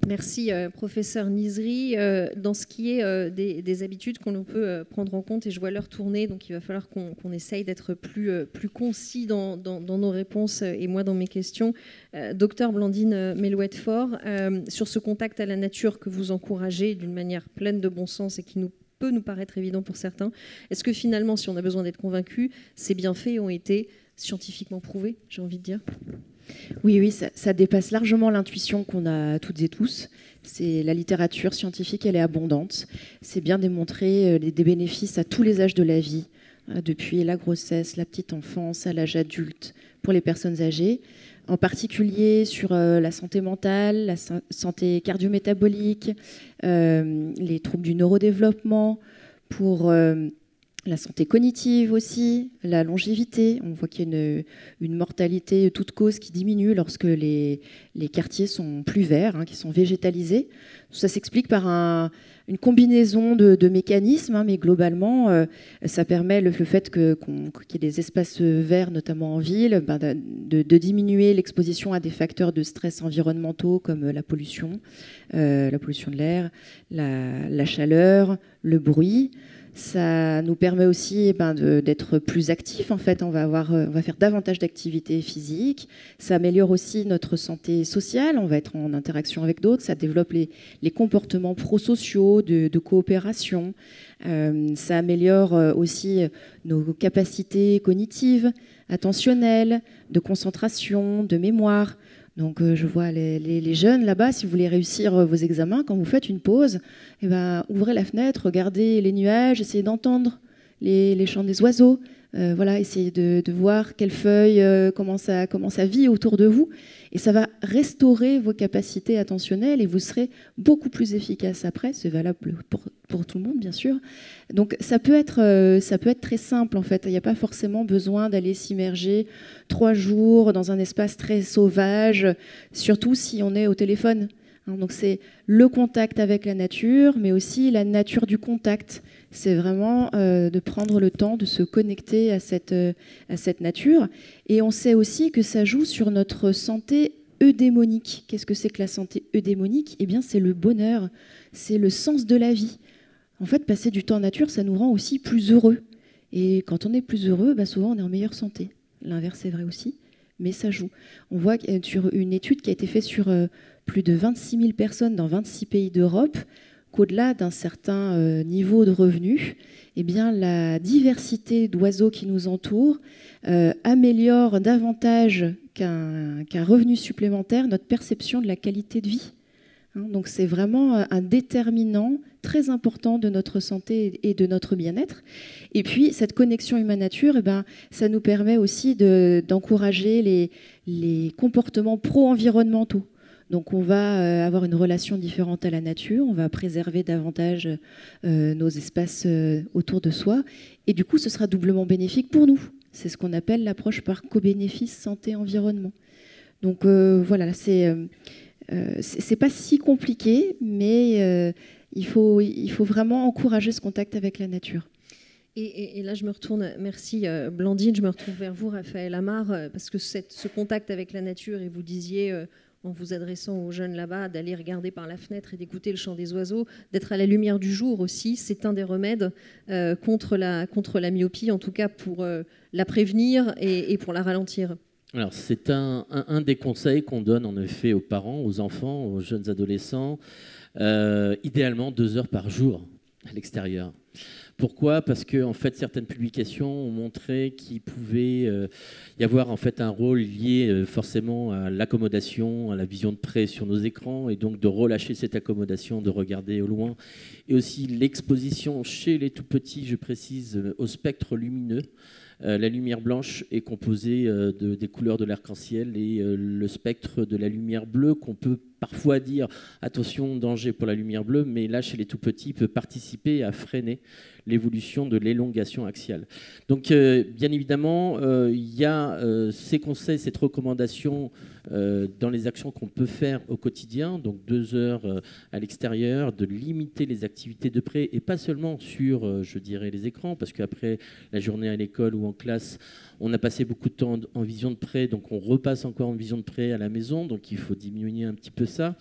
Merci, professeur Nizri. Dans ce qui est des habitudes qu'on peut prendre en compte, et je vois l'heure tourner, donc il va falloir qu'on essaye d'être plus concis dans nos réponses et moi dans mes questions. Docteur Blandine Melouette-Faure, sur ce contact à la nature que vous encouragez d'une manière pleine de bon sens et qui peut nous paraître évident pour certains, est-ce que finalement, si on a besoin d'être convaincu, ces bienfaits ont été scientifiquement prouvés, j'ai envie de dire ? Oui, ça dépasse largement l'intuition qu'on a toutes et tous. La littérature scientifique, elle est abondante. C'est bien démontré des bénéfices à tous les âges de la vie, depuis la grossesse, la petite enfance, à l'âge adulte, pour les personnes âgées, en particulier sur la santé mentale, la santé cardio-métabolique, les troubles du neurodéveloppement, pour la santé cognitive aussi, la longévité. On voit qu'il y a une mortalité toute cause qui diminue lorsque les quartiers sont plus verts, qui sont végétalisés. Ça s'explique par une combinaison de mécanismes, mais globalement, ça permet le fait qu'il y ait des espaces verts, notamment en ville, de diminuer l'exposition à des facteurs de stress environnementaux comme la pollution de l'air, la chaleur, le bruit. Ça nous permet aussi d'être plus actifs. En fait, on va faire davantage d'activités physiques. Ça améliore aussi notre santé sociale. On va être en interaction avec d'autres. Ça développe les comportements prosociaux de coopération. Ça améliore aussi nos capacités cognitives, attentionnelles, de concentration, de mémoire. Donc je vois les jeunes là-bas, si vous voulez réussir vos examens, quand vous faites une pause, ouvrez la fenêtre, regardez les nuages, essayez d'entendre les chants des oiseaux, essayez de voir quelles feuilles, comment ça vit autour de vous. Et ça va restaurer vos capacités attentionnelles et vous serez beaucoup plus efficace après. C'est valable pour tout le monde, bien sûr. Donc ça peut être très simple, en fait. Il n'y a pas forcément besoin d'aller s'immerger 3 jours dans un espace très sauvage, surtout si on est au téléphone. Donc c'est le contact avec la nature, mais aussi la nature du contact. C'est vraiment de prendre le temps de se connecter à cette nature. Et on sait aussi que ça joue sur notre santé eudémonique. Qu'est-ce que c'est que la santé eudémonique ? Eh bien, c'est le bonheur, c'est le sens de la vie. En fait, passer du temps en nature, ça nous rend aussi plus heureux. Et quand on est plus heureux, souvent on est en meilleure santé. L'inverse est vrai aussi, mais ça joue. On voit sur une étude qui a été faite sur plus de 26 000 personnes dans 26 pays d'Europe, qu'au-delà d'un certain niveau de revenus, eh bien, la diversité d'oiseaux qui nous entourent améliore davantage qu'un revenu supplémentaire notre perception de la qualité de vie. Donc c'est vraiment un déterminant très important de notre santé et de notre bien-être. Et puis cette connexion humain-nature, ça nous permet aussi d'encourager les comportements pro-environnementaux. Donc on va avoir une relation différente à la nature, on va préserver davantage nos espaces autour de soi. Et du coup, ce sera doublement bénéfique pour nous. C'est ce qu'on appelle l'approche par co-bénéfice santé-environnement. Donc voilà, c'est pas si compliqué, mais il faut vraiment encourager ce contact avec la nature. Et là, je me retourne, merci Blandine, je me retrouve vers vous, Raphaël Amar, parce que ce contact avec la nature, et vous disiez, en vous adressant aux jeunes là-bas, d'aller regarder par la fenêtre et d'écouter le chant des oiseaux, d'être à la lumière du jour aussi, c'est un des remèdes contre la myopie, en tout cas pour la prévenir et pour la ralentir. Alors, c'est un des conseils qu'on donne en effet aux parents, aux enfants, aux jeunes adolescents, idéalement 2 heures par jour à l'extérieur. Pourquoi ? Parce que en fait, certaines publications ont montré qu'il pouvait y avoir en fait un rôle lié forcément à l'accommodation, à la vision de près sur nos écrans, et donc de relâcher cette accommodation, de regarder au loin, et aussi l'exposition chez les tout petits, je précise, au spectre lumineux. La lumière blanche est composée des couleurs de l'arc-en-ciel et le spectre de la lumière bleue qu'on peut parfois dire attention, danger pour la lumière bleue, mais là chez les tout petits peut participer à freiner l'évolution de l'élongation axiale. Donc bien évidemment, il y a ces conseils, cette recommandation dans les actions qu'on peut faire au quotidien, donc 2 heures à l'extérieur, de limiter les activités de près et pas seulement sur, je dirais, les écrans, parce qu'après la journée à l'école ou en classe, on a passé beaucoup de temps en vision de près, donc on repasse encore en vision de près à la maison, donc il faut diminuer un petit peu ça.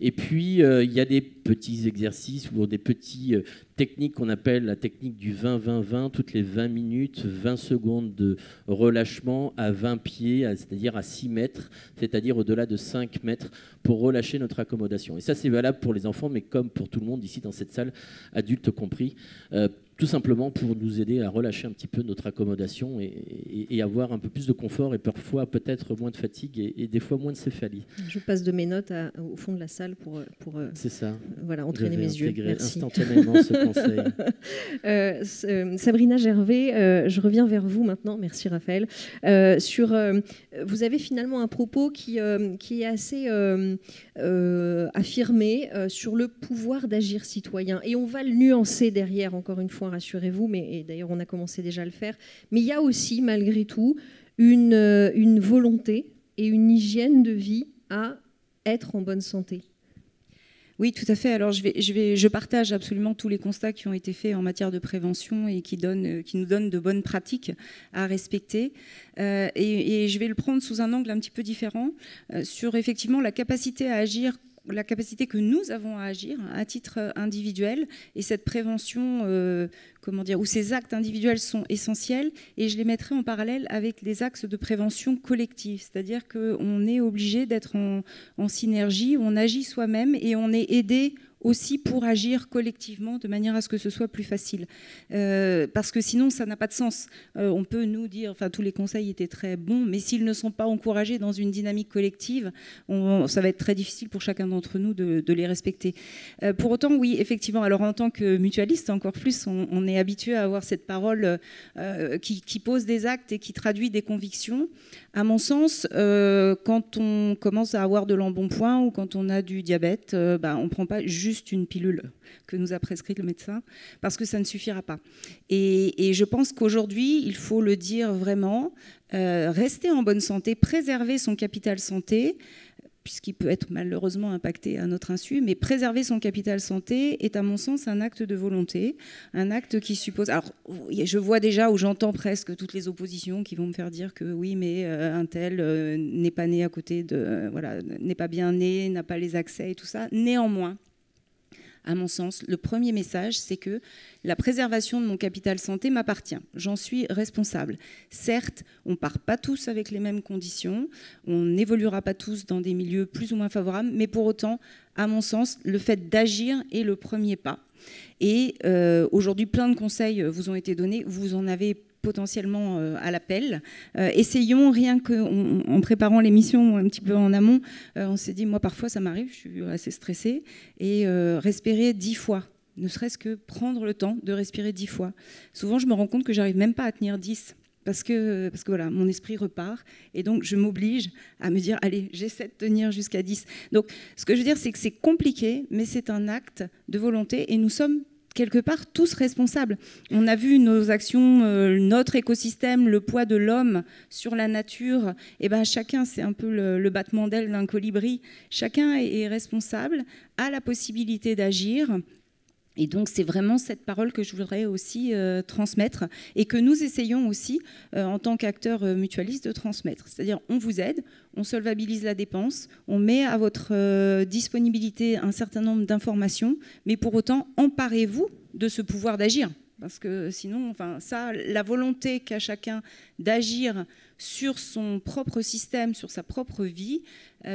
Et puis, il y a des petits exercices ou des petites techniques qu'on appelle la technique du 20-20-20, toutes les 20 minutes, 20 secondes de relâchement à 20 pieds, c'est-à-dire à 6 mètres, c'est-à-dire au-delà de 5 mètres, pour relâcher notre accommodation. Et ça, c'est valable pour les enfants, mais comme pour tout le monde ici dans cette salle, adultes compris, tout simplement pour nous aider à relâcher un petit peu notre accommodation et avoir un peu plus de confort et parfois peut-être moins de fatigue et des fois moins de céphalie. Je passe de mes notes au fond de la salle pour c'est ça. Voilà, entraîner mes yeux. Merci. Instantanément ce conseil. Sabrina Gervais, je reviens vers vous maintenant. Merci Raphaël. Vous avez finalement un propos qui est assez affirmé sur le pouvoir d'agir citoyen. Et on va le nuancer derrière, encore une fois, rassurez-vous, et d'ailleurs on a commencé déjà à le faire. Mais il y a aussi, malgré tout, une volonté et une hygiène de vie à être en bonne santé. Oui, tout à fait. Alors, je partage absolument tous les constats qui ont été faits en matière de prévention et qui nous donnent de bonnes pratiques à respecter. Et je vais le prendre sous un angle un petit peu différent sur effectivement la capacité à agir, la capacité que nous avons à agir à titre individuel, et cette prévention, où ces actes individuels sont essentiels, et je les mettrai en parallèle avec les axes de prévention collective, c'est-à-dire qu'on est obligé d'être en synergie, on agit soi-même et on est aidé aussi pour agir collectivement de manière à ce que ce soit plus facile. Parce que sinon, ça n'a pas de sens. On peut nous dire, enfin, tous les conseils étaient très bons, mais s'ils ne sont pas encouragés dans une dynamique collective, ça va être très difficile pour chacun d'entre nous de les respecter. Pour autant, oui, effectivement, alors en tant que mutualiste, encore plus, on est habitué à avoir cette parole qui pose des actes et qui traduit des convictions. À mon sens, quand on commence à avoir de l'embonpoint ou quand on a du diabète, on ne prend pas juste une pilule que nous a prescrit le médecin, parce que ça ne suffira pas. Et je pense qu'aujourd'hui, il faut le dire vraiment, rester en bonne santé, préserver son capital santé, puisqu'il peut être malheureusement impacté à notre insu, mais préserver son capital santé est à mon sens un acte de volonté, un acte qui suppose... Alors, je vois déjà, ou j'entends presque toutes les oppositions qui vont me faire dire que oui, mais un tel n'est pas né à côté de... n'est pas bien né, n'a pas les accès et tout ça. Néanmoins, à mon sens, le premier message, c'est que la préservation de mon capital santé m'appartient. J'en suis responsable. Certes, on ne part pas tous avec les mêmes conditions, on n'évoluera pas tous dans des milieux plus ou moins favorables, mais pour autant, à mon sens, le fait d'agir est le premier pas. Et aujourd'hui, plein de conseils vous ont été donnés. Vous en avez potentiellement à l'appel. Essayons, rien qu'en préparant l'émission un petit peu en amont, on s'est dit, moi parfois ça m'arrive, je suis assez stressée, et respirer 10 fois, ne serait-ce que prendre le temps de respirer 10 fois. Souvent je me rends compte que j'arrive même pas à tenir 10, parce que voilà, mon esprit repart, et donc je m'oblige à me dire, allez, j'essaie de tenir jusqu'à 10. Donc ce que je veux dire, c'est que c'est compliqué, mais c'est un acte de volonté, et nous sommes quelque part tous responsables. On a vu nos actions, notre écosystème, le poids de l'homme sur la nature. Et ben chacun, c'est un peu le battement d'aile d'un colibri. Chacun est responsable, a la possibilité d'agir. Et donc, c'est vraiment cette parole que je voudrais aussi transmettre et que nous essayons aussi, en tant qu'acteurs mutualistes, de transmettre. C'est-à-dire, on vous aide, on solvabilise la dépense, on met à votre disponibilité un certain nombre d'informations, mais pour autant, emparez-vous de ce pouvoir d'agir. Parce que sinon, enfin, ça, la volonté qu'a chacun d'agir sur son propre système, sur sa propre vie,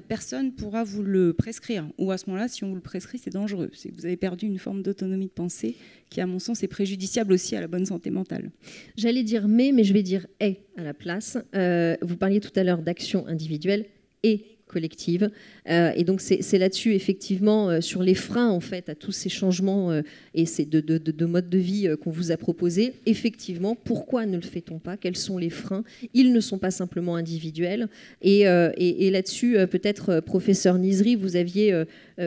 personne ne pourra vous le prescrire. Ou à ce moment-là, si on vous le prescrit, c'est dangereux. C'est que vous avez perdu une forme d'autonomie de pensée qui, à mon sens, est préjudiciable aussi à la bonne santé mentale. J'allais dire mais je vais dire est à la place. Vous parliez tout à l'heure d'action individuelle et collective. Et donc, c'est là-dessus, effectivement, sur les freins, en fait, à tous ces changements et ces de mode de vie qu'on vous a proposés. Effectivement, pourquoi ne le fait-on pas? Quels sont les freins? Ils ne sont pas simplement individuels. Et là-dessus, peut-être, professeur Nizri, vous aviez,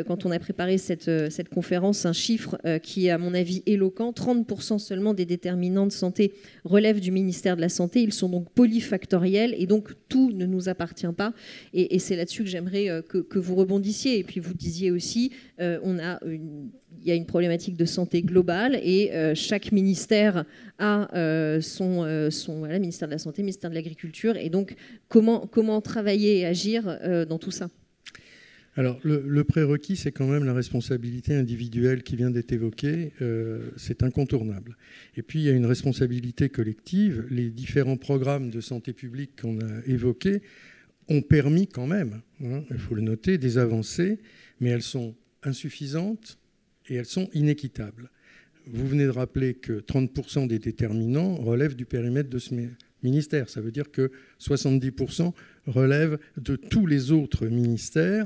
quand on a préparé cette conférence, un chiffre qui est, à mon avis, éloquent. 30% seulement des déterminants de santé relèvent du ministère de la Santé. Ils sont donc polyfactoriels et donc tout ne nous appartient pas. Et c'est là-dessus que j'aimerais que vous rebondissiez. Et puis vous disiez aussi, il y a une problématique de santé globale et chaque ministère a voilà, ministère de la Santé, ministère de l'Agriculture. Et donc, comment travailler et agir dans tout ça? Alors, le prérequis, c'est quand même la responsabilité individuelle qui vient d'être évoquée. C'est incontournable. Et puis, il y a une responsabilité collective. Les différents programmes de santé publique qu'on a évoqués ont permis quand même, il faut le noter, des avancées, mais elles sont insuffisantes et elles sont inéquitables. Vous venez de rappeler que 30% des déterminants relèvent du périmètre de ce ministère. Ça veut dire que 70% relèvent de tous les autres ministères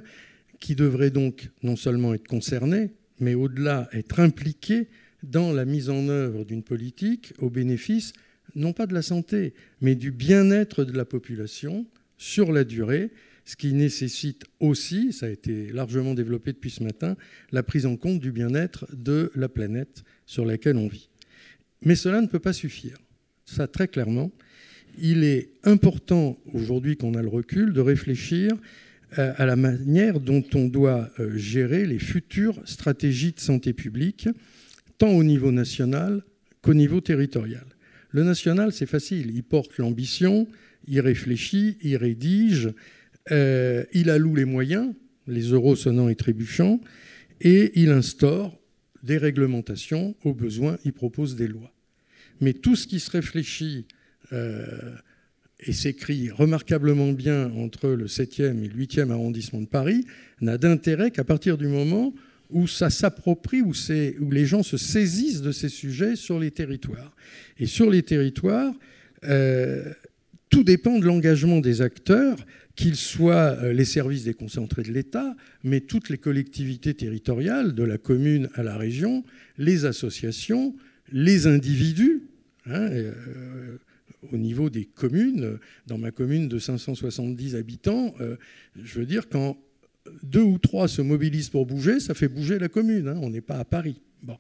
qui devraient donc non seulement être concernés, mais au-delà être impliqués dans la mise en œuvre d'une politique au bénéfice, non pas de la santé, mais du bien-être de la population sur la durée, ce qui nécessite aussi, ça a été largement développé depuis ce matin, la prise en compte du bien-être de la planète sur laquelle on vit. Mais cela ne peut pas suffire. Ça, très clairement, il est important aujourd'hui qu'on a le recul de réfléchir à la manière dont on doit gérer les futures stratégies de santé publique, tant au niveau national qu'au niveau territorial. Le national, c'est facile, il porte l'ambition, il réfléchit, il rédige, il alloue les moyens, les euros sonnants et trébuchants, et il instaure des réglementations. Au besoin, il propose des lois. Mais tout ce qui se réfléchit et s'écrit remarquablement bien entre le 7e et le 8e arrondissement de Paris n'a d'intérêt qu'à partir du moment où ça s'approprie, où les gens se saisissent de ces sujets sur les territoires. Et sur les territoires, tout dépend de l'engagement des acteurs, qu'ils soient les services déconcentrés de l'État, mais toutes les collectivités territoriales, de la commune à la région, les associations, les individus. Au niveau des communes, dans ma commune de 570 habitants, je veux dire, quand 2 ou 3 se mobilisent pour bouger, ça fait bouger la commune. On n'est pas à Paris. Bon.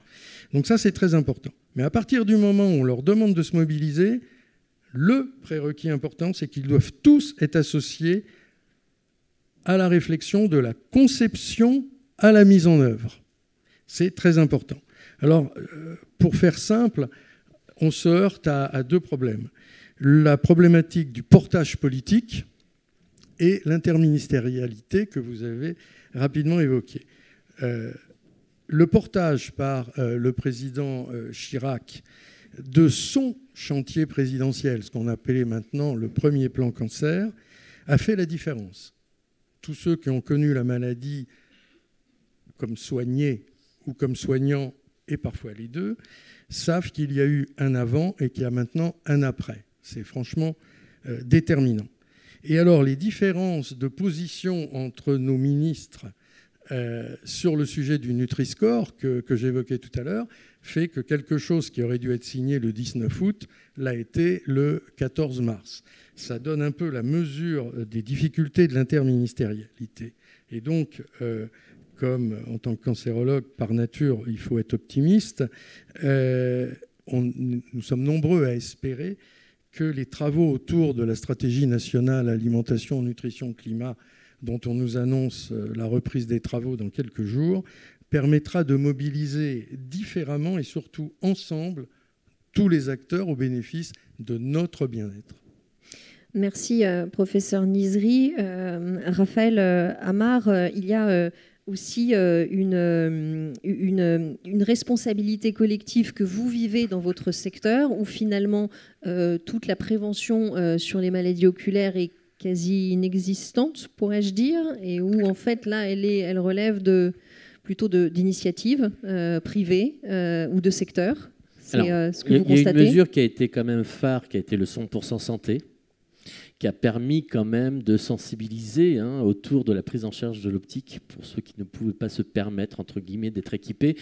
Donc ça, c'est très important. Mais à partir du moment où on leur demande de se mobiliser, le prérequis important, c'est qu'ils doivent tous être associés à la réflexion de la conception à la mise en œuvre. C'est très important. Alors, pour faire simple, on se heurte à 2 problèmes. La problématique du portage politique et l'interministérialité que vous avez rapidement évoquée. Le portage par le président Chirac de son chantier présidentiel, ce qu'on appelait maintenant le premier plan cancer, a fait la différence. Tous ceux qui ont connu la maladie comme soignés ou comme soignants et parfois les deux, savent qu'il y a eu un avant et qu'il y a maintenant un après. C'est franchement déterminant. Et alors, les différences de position entre nos ministres sur le sujet du Nutri-Score que j'évoquais tout à l'heure fait que quelque chose qui aurait dû être signé le 19 août l'a été le 14 mars. Ça donne un peu la mesure des difficultés de l'interministérialité. Et donc, comme en tant que cancérologue, par nature, il faut être optimiste, nous sommes nombreux à espérer que les travaux autour de la stratégie nationale alimentation, nutrition, climat, dont on nous annonce la reprise des travaux dans quelques jours, permettra de mobiliser différemment et surtout ensemble tous les acteurs au bénéfice de notre bien-être. Merci, professeur Nizri. Raphaël Amar, il y a aussi une responsabilité collective que vous vivez dans votre secteur, où finalement toute la prévention sur les maladies oculaires est quasi inexistante, pourrais-je dire, et où en fait là elle relève plutôt d'initiatives privées ou de secteurs. C'est ce que vous constatez. Il y a une mesure qui a été quand même phare, qui a été le 100% santé, qui a permis quand même de sensibiliser autour de la prise en charge de l'optique pour ceux qui ne pouvaient pas se permettre, entre guillemets, d'être équipés.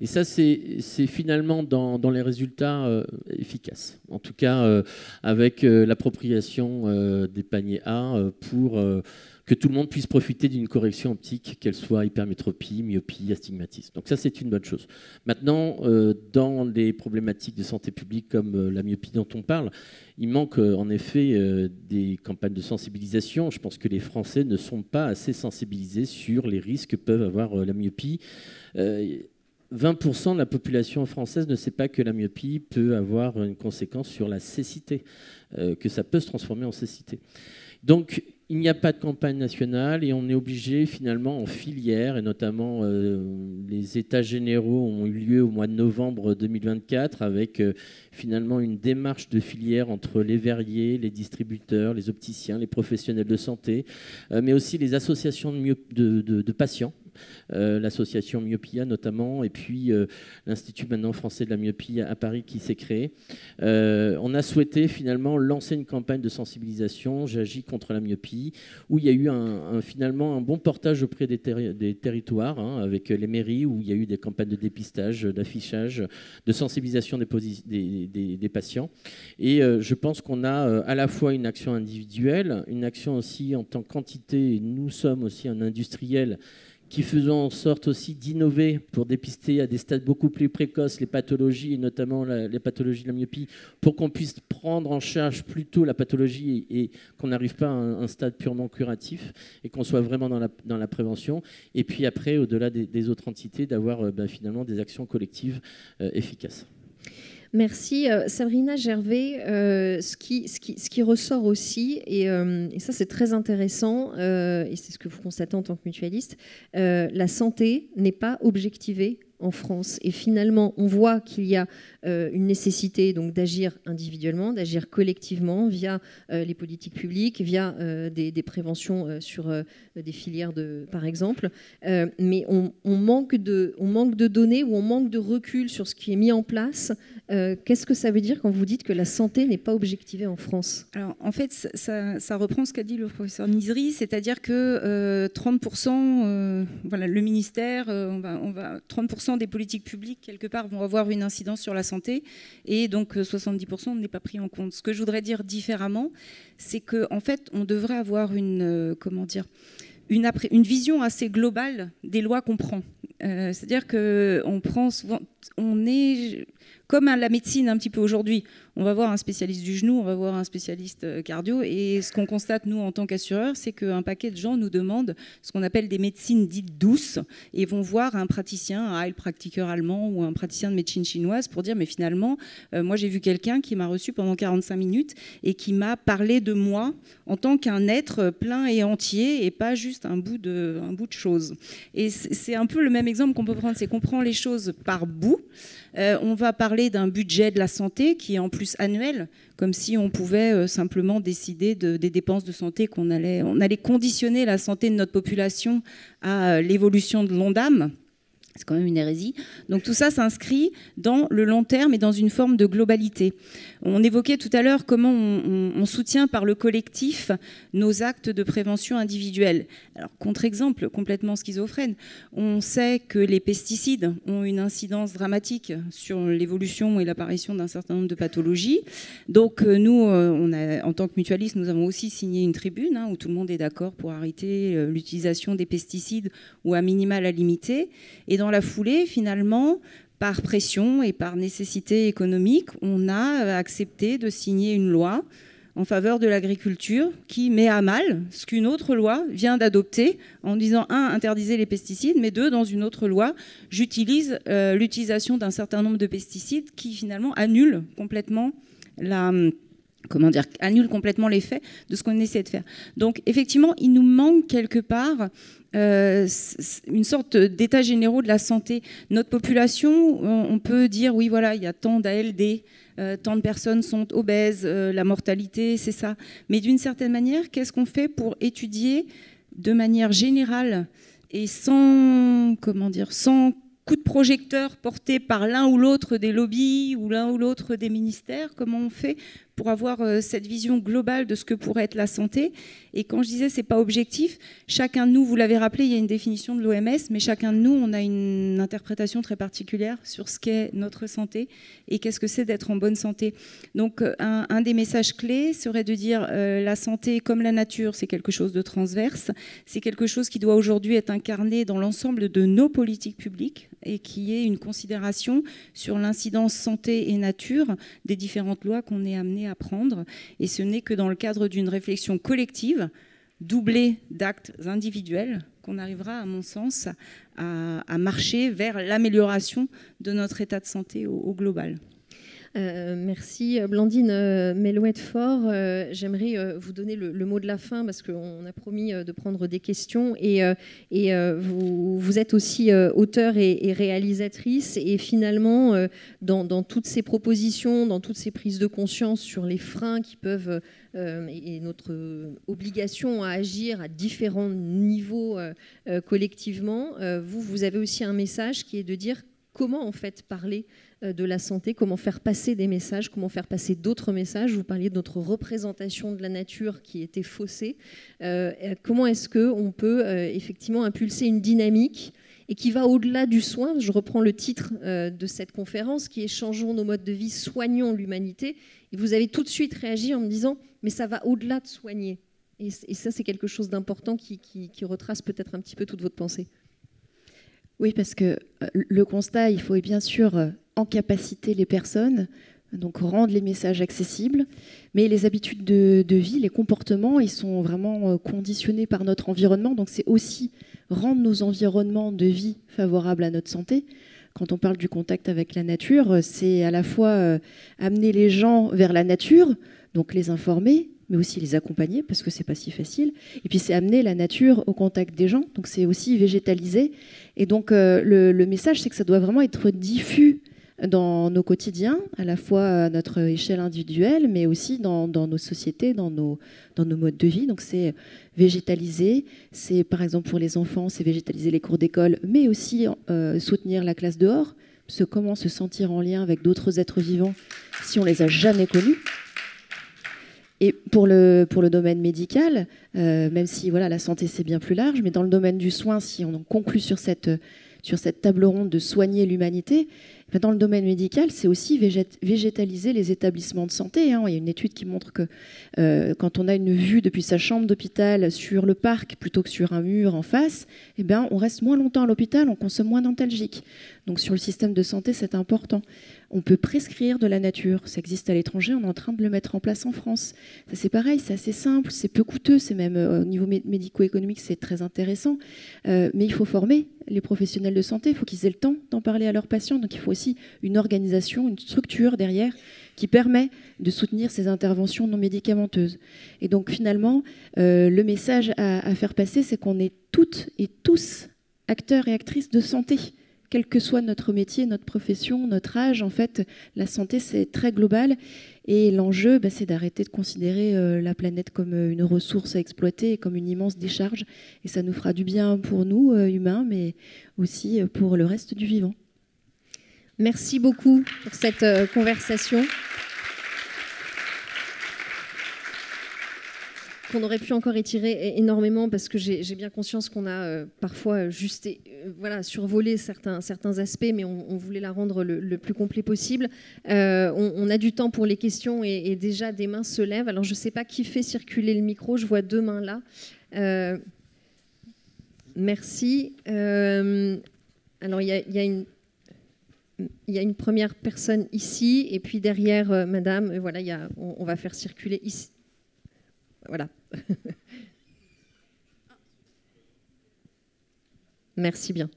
Et ça, c'est finalement dans les résultats efficaces. En tout cas, avec l'appropriation des paniers A pour que tout le monde puisse profiter d'une correction optique, qu'elle soit hypermétropie, myopie, astigmatisme. Donc ça, c'est une bonne chose. Maintenant, dans les problématiques de santé publique comme la myopie dont on parle, il manque en effet des campagnes de sensibilisation. Je pense que les Français ne sont pas assez sensibilisés sur les risques que peuvent avoir la myopie. 20% de la population française ne sait pas que la myopie peut avoir une conséquence sur la cécité, que ça peut se transformer en cécité. Donc, il n'y a pas de campagne nationale et on est obligé finalement en filière, et notamment les états généraux ont eu lieu au mois de novembre 2024 avec finalement une démarche de filière entre les verriers, les distributeurs, les opticiens, les professionnels de santé, mais aussi les associations de patients. L'association Myopia notamment, et puis l'Institut maintenant français de la myopie à Paris qui s'est créé. On a souhaité finalement lancer une campagne de sensibilisation, J'agis contre la myopie, où il y a eu finalement un bon portage auprès des territoires, avec les mairies, où il y a eu des campagnes de dépistage, d'affichage, de sensibilisation des patients. Et je pense qu'on a à la fois une action individuelle, une action aussi en tant qu'entité. Nous sommes aussi un industriel qui faisons en sorte aussi d'innover pour dépister à des stades beaucoup plus précoces les pathologies, et notamment les pathologies de la myopie, pour qu'on puisse prendre en charge plus tôt la pathologie et qu'on n'arrive pas à un stade purement curatif et qu'on soit vraiment dans la prévention. Et puis après, au-delà des autres entités, d'avoir finalement des actions collectives efficaces. Merci. Sabrina Gervais, ce qui ressort aussi, et ça c'est très intéressant, et c'est ce que vous constatez en tant que mutualiste, la santé n'est pas objectivée en France. Et finalement, on voit qu'il y a une nécessité donc d'agir individuellement, d'agir collectivement via les politiques publiques, via des préventions sur des filières, par exemple. Mais on manque de données ou on manque de recul sur ce qui est mis en place. Qu'est-ce que ça veut dire quand vous dites que la santé n'est pas objectivée en France ? Alors, en fait, ça reprend ce qu'a dit le professeur Nizri, c'est-à-dire que 30%, voilà, le ministère, 30% des politiques publiques, quelque part, vont avoir une incidence sur la santé, et donc 70% n'est pas pris en compte. Ce que je voudrais dire différemment, c'est qu'en fait, on devrait avoir une vision assez globale des lois qu'on prend. C'est-à-dire qu'on prend souvent... On est comme la médecine un petit peu aujourd'hui. On va voir un spécialiste du genou, on va voir un spécialiste cardio, et ce qu'on constate, nous, en tant qu'assureurs, c'est qu'un paquet de gens nous demandent ce qu'on appelle des médecines dites douces, et vont voir un praticien, un heilpraktiker allemand ou un praticien de médecine chinoise pour dire, mais finalement, moi j'ai vu quelqu'un qui m'a reçu pendant 45 minutes et qui m'a parlé de moi en tant qu'un être plein et entier, et pas juste un bout de chose. Et c'est un peu le même exemple qu'on peut prendre, c'est qu'on prend les choses par bout. On va parler d'un budget de la santé qui est en plus annuel, comme si on pouvait simplement décider des dépenses de santé on allait conditionner la santé de notre population à l'évolution de l'ONDAM. C'est quand même une hérésie. Donc tout ça s'inscrit dans le long terme et dans une forme de globalité. On évoquait tout à l'heure comment on soutient par le collectif nos actes de prévention individuelle. Alors, contre-exemple complètement schizophrène, on sait que les pesticides ont une incidence dramatique sur l'évolution et l'apparition d'un certain nombre de pathologies. Donc nous, en tant que mutualistes, nous avons aussi signé une tribune où tout le monde est d'accord pour arrêter l'utilisation des pesticides ou à minima la limiter. Et dans la foulée, finalement, par pression et par nécessité économique, on a accepté de signer une loi en faveur de l'agriculture qui met à mal ce qu'une autre loi vient d'adopter en disant, 1, interdisez les pesticides, mais 2, dans une autre loi, j'utilise l'utilisation d'un certain nombre de pesticides qui finalement annulent complètement annule complètement l'effet de ce qu'on essaie de faire. Donc effectivement, il nous manque quelque part une sorte d'état généraux de la santé. Notre population, on peut dire, oui, voilà, il y a tant d'ALD, tant de personnes sont obèses, la mortalité, c'est ça. Mais d'une certaine manière, qu'est-ce qu'on fait pour étudier de manière générale et sans coup de projecteur porté par l'un ou l'autre des lobbies ou l'un ou l'autre des ministères? Comment on fait pour avoir cette vision globale de ce que pourrait être la santé? Et quand je disais c'est pas objectif, chacun de nous, vous l'avez rappelé, il y a une définition de l'OMS, mais chacun de nous, on a une interprétation très particulière sur ce qu'est notre santé et qu'est-ce que c'est d'être en bonne santé. Donc un des messages clés serait de dire la santé comme la nature, c'est quelque chose de transverse, c'est quelque chose qui doit aujourd'hui être incarné dans l'ensemble de nos politiques publiques et qui est une considération sur l'incidence santé et nature des différentes lois qu'on est amené à prendre. Et ce n'est que dans le cadre d'une réflexion collective, doublée d'actes individuels, qu'on arrivera, à mon sens, à marcher vers l'amélioration de notre état de santé au global. Merci Blandine Melouet-Faure. J'aimerais vous donner le mot de la fin parce qu'on a promis de prendre des questions et vous êtes aussi auteure et réalisatrice et finalement dans toutes ces propositions, dans toutes ces prises de conscience sur les freins qui peuvent et notre obligation à agir à différents niveaux collectivement, vous avez aussi un message qui est de dire comment en fait parler de la santé, comment faire passer des messages, comment faire passer d'autres messages. Vous parliez de notre représentation de la nature qui était faussée. Comment est-ce qu'on peut effectivement impulser une dynamique et qui va au-delà du soin? Je reprends le titre de cette conférence qui est « Changeons nos modes de vie, soignons l'humanité ». Et vous avez tout de suite réagi en me disant « mais ça va au-delà de soigner ». Et ça, c'est quelque chose d'important qui retrace peut-être un petit peu toute votre pensée. Oui, parce que le constat, il faut bien sûr encapaciter les personnes, donc rendre les messages accessibles, mais les habitudes de vie, les comportements, ils sont vraiment conditionnés par notre environnement, donc c'est aussi rendre nos environnements de vie favorables à notre santé. Quand on parle du contact avec la nature, c'est à la fois amener les gens vers la nature, donc les informer, mais aussi les accompagner, parce que c'est pas si facile. Et puis c'est amener la nature au contact des gens, donc c'est aussi végétaliser. Et donc le message, c'est que ça doit vraiment être diffus dans nos quotidiens, à la fois à notre échelle individuelle, mais aussi dans nos sociétés, dans nos modes de vie. Donc c'est végétaliser, c'est par exemple pour les enfants, c'est végétaliser les cours d'école, mais aussi soutenir la classe dehors, parce que comment se sentir en lien avec d'autres êtres vivants si on les a jamais connus. Et pour le domaine médical, même si voilà, la santé c'est bien plus large, mais dans le domaine du soin, si on conclut sur cette table ronde de soigner l'humanité, dans le domaine médical, c'est aussi végétaliser les établissements de santé. Il y a une étude qui montre que quand on a une vue depuis sa chambre d'hôpital sur le parc plutôt que sur un mur en face, on reste moins longtemps à l'hôpital, on consomme moins d'antalgiques. Donc sur le système de santé, c'est important. On peut prescrire de la nature. Ça existe à l'étranger, on est en train de le mettre en place en France. Ça, c'est pareil, c'est assez simple, c'est peu coûteux, c'est même au niveau médico-économique, c'est très intéressant. Mais il faut former les professionnels de santé, il faut qu'ils aient le temps d'en parler à leurs patients. Donc il faut aussi une organisation, une structure derrière qui permet de soutenir ces interventions non médicamenteuses. Et donc finalement, le message à faire passer, c'est qu'on est toutes et tous acteurs et actrices de santé, quel que soit notre métier, notre profession, notre âge, en fait, la santé, c'est très global. Et l'enjeu, c'est d'arrêter de considérer la planète comme une ressource à exploiter et comme une immense décharge. Et ça nous fera du bien pour nous, humains, mais aussi pour le reste du vivant. Merci beaucoup pour cette conversation. Qu'on aurait pu encore étirer énormément, parce que j'ai bien conscience qu'on a parfois juste survolé certains aspects, mais on voulait la rendre le plus complet possible. On a du temps pour les questions et déjà des mains se lèvent. Alors je ne sais pas qui fait circuler le micro, je vois 2 mains là. Merci. Alors il y a une première personne ici, et puis derrière, madame, voilà, on va faire circuler ici. Voilà. Merci bien.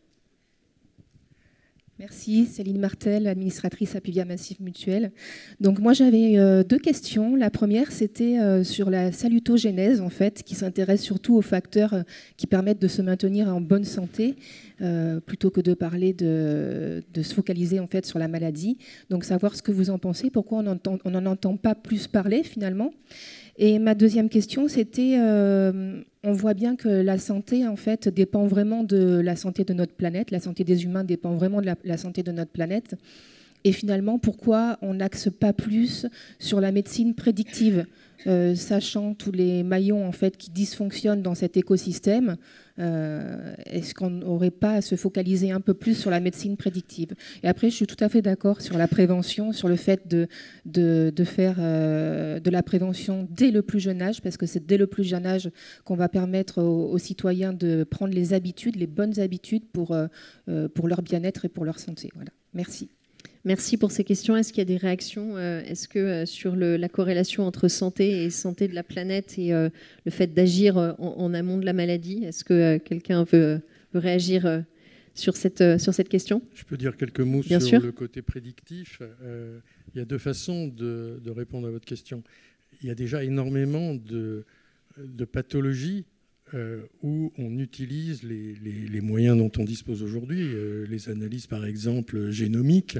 Merci, Céline Martel, administratrice à Pivia Massif Mutuelle. Donc moi j'avais 2 questions. La première c'était sur la salutogénèse en fait, qui s'intéresse surtout aux facteurs qui permettent de se maintenir en bonne santé, plutôt que de parler de se focaliser en fait sur la maladie. Donc savoir ce que vous en pensez, pourquoi on n'en entend pas plus parler finalement. Et ma deuxième question, c'était, on voit bien que la santé, en fait, dépend vraiment de la santé de notre planète. La santé des humains dépend vraiment de la santé de notre planète. Et finalement, pourquoi on n'axe pas plus sur la médecine prédictive, sachant tous les maillons en fait, qui dysfonctionnent dans cet écosystème? Est-ce qu'on n'aurait pas à se focaliser un peu plus sur la médecine prédictive? Et après, je suis tout à fait d'accord sur la prévention, sur le fait de faire de la prévention dès le plus jeune âge, parce que c'est dès le plus jeune âge qu'on va permettre aux citoyens de prendre les habitudes, les bonnes habitudes pour leur bien-être et pour leur santé. Voilà. Merci. Merci pour ces questions. Est-ce qu'il y a des réactions? Est-ce que sur la corrélation entre santé et santé de la planète et le fait d'agir en amont de la maladie, est-ce que quelqu'un veut réagir sur cette question? Je peux dire quelques mots Bien sur sûr. le côté prédictif. Il y a 2 façons de répondre à votre question. Il y a déjà énormément de pathologies où on utilise les moyens dont on dispose aujourd'hui, les analyses par exemple génomiques,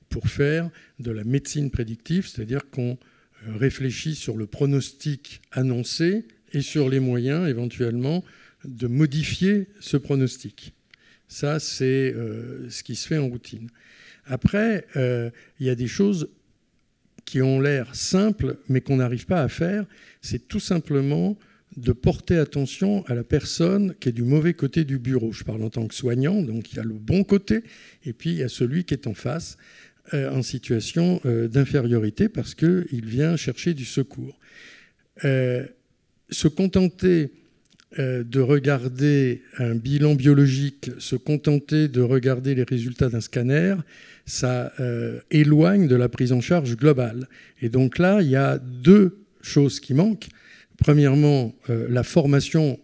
pour faire de la médecine prédictive, c'est-à-dire qu'on réfléchit sur le pronostic annoncé et sur les moyens éventuellement de modifier ce pronostic. Ça, c'est ce qui se fait en routine. Après, il y a des choses qui ont l'air simples mais qu'on n'arrive pas à faire. C'est tout simplement de porter attention à la personne qui est du mauvais côté du bureau. Je parle en tant que soignant, donc il y a le bon côté, et puis il y a celui qui est en face, en situation d'infériorité, parce qu'il vient chercher du secours. Se contenter de regarder un bilan biologique, se contenter de regarder les résultats d'un scanner, ça éloigne de la prise en charge globale. Et donc là, il y a 2 choses qui manquent. Premièrement, la formation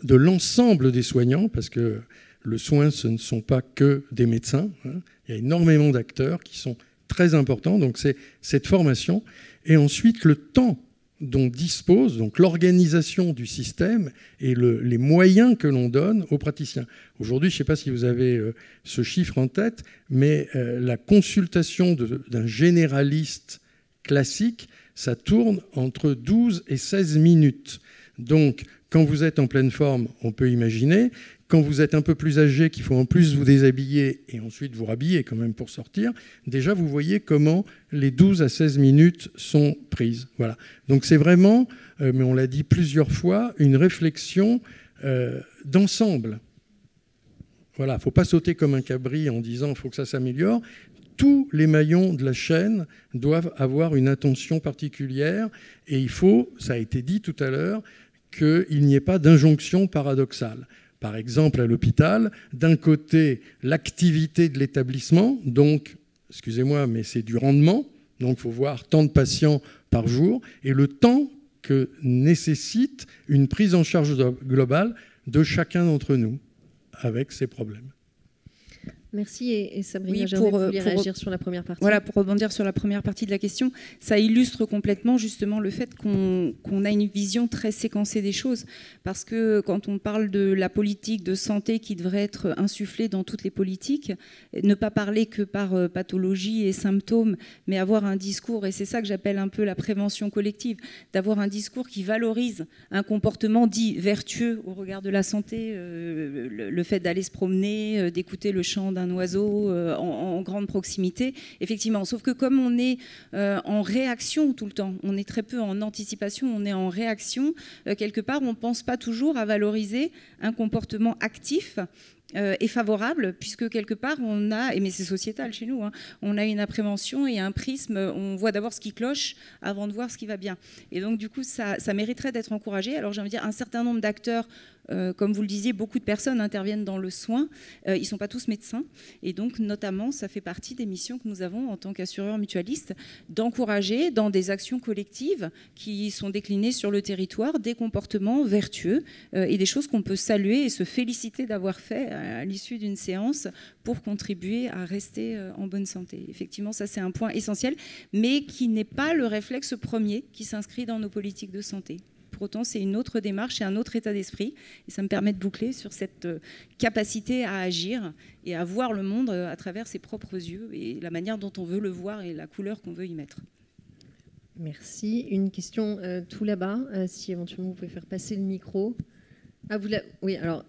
de l'ensemble des soignants, parce que le soin, ce ne sont pas que des médecins. Il y a énormément d'acteurs qui sont très importants. Donc c'est cette formation. Et ensuite, le temps dont dispose, donc l'organisation du système et les moyens que l'on donne aux praticiens. Aujourd'hui, je ne sais pas si vous avez ce chiffre en tête, mais la consultation d'un généraliste classique, ça tourne entre 12 et 16 minutes. Donc, quand vous êtes en pleine forme, on peut imaginer. Quand vous êtes un peu plus âgé, qu'il faut en plus vous déshabiller et ensuite vous rhabiller quand même pour sortir, déjà vous voyez comment les 12 à 16 minutes sont prises. Voilà. Donc c'est vraiment, mais on l'a dit plusieurs fois, une réflexion d'ensemble. Voilà, il ne faut pas sauter comme un cabri en disant qu'il faut que ça s'améliore. Tous les maillons de la chaîne doivent avoir une attention particulière et il faut, ça a été dit tout à l'heure, qu'il n'y ait pas d'injonction paradoxale. Par exemple, à l'hôpital, d'un côté, l'activité de l'établissement, donc, excusez-moi, mais c'est du rendement, donc il faut voir tant de patients par jour, et le temps que nécessite une prise en charge globale de chacun d'entre nous, avec ses problèmes. Merci. Et Sabrina, vous vouliez réagir sur la première partie. Voilà, pour rebondir sur la première partie de la question, ça illustre complètement justement le fait qu'on a une vision très séquencée des choses. Parce que quand on parle de la politique de santé qui devrait être insufflée dans toutes les politiques, ne pas parler que par pathologie et symptômes, mais avoir un discours, et c'est ça que j'appelle un peu la prévention collective, d'avoir un discours qui valorise un comportement dit vertueux au regard de la santé, le fait d'aller se promener, d'écouter le chant d'un oiseau en grande proximité, effectivement. Sauf que comme on est en réaction tout le temps, on est très peu en anticipation, on est en réaction, quelque part, on ne pense pas toujours à valoriser un comportement actif et favorable, puisque quelque part on a, mais c'est sociétal chez nous, hein, on a une appréhension et un prisme, on voit d'abord ce qui cloche avant de voir ce qui va bien. Et donc du coup ça mériterait d'être encouragé. Alors j'ai envie de dire, un certain nombre d'acteurs, comme vous le disiez, beaucoup de personnes interviennent dans le soin, ils ne sont pas tous médecins, et donc notamment ça fait partie des missions que nous avons en tant qu'assureurs mutualistes, d'encourager dans des actions collectives qui sont déclinées sur le territoire des comportements vertueux et des choses qu'on peut saluer et se féliciter d'avoir fait à l'issue d'une séance pour contribuer à rester en bonne santé. Effectivement, ça c'est un point essentiel, mais qui n'est pas le réflexe premier qui s'inscrit dans nos politiques de santé. Pour autant, c'est une autre démarche et un autre état d'esprit. Et ça me permet de boucler sur cette capacité à agir et à voir le monde à travers ses propres yeux et la manière dont on veut le voir et la couleur qu'on veut y mettre. Merci. Une question tout là-bas, si éventuellement vous pouvez faire passer le micro. Ah, oui, alors...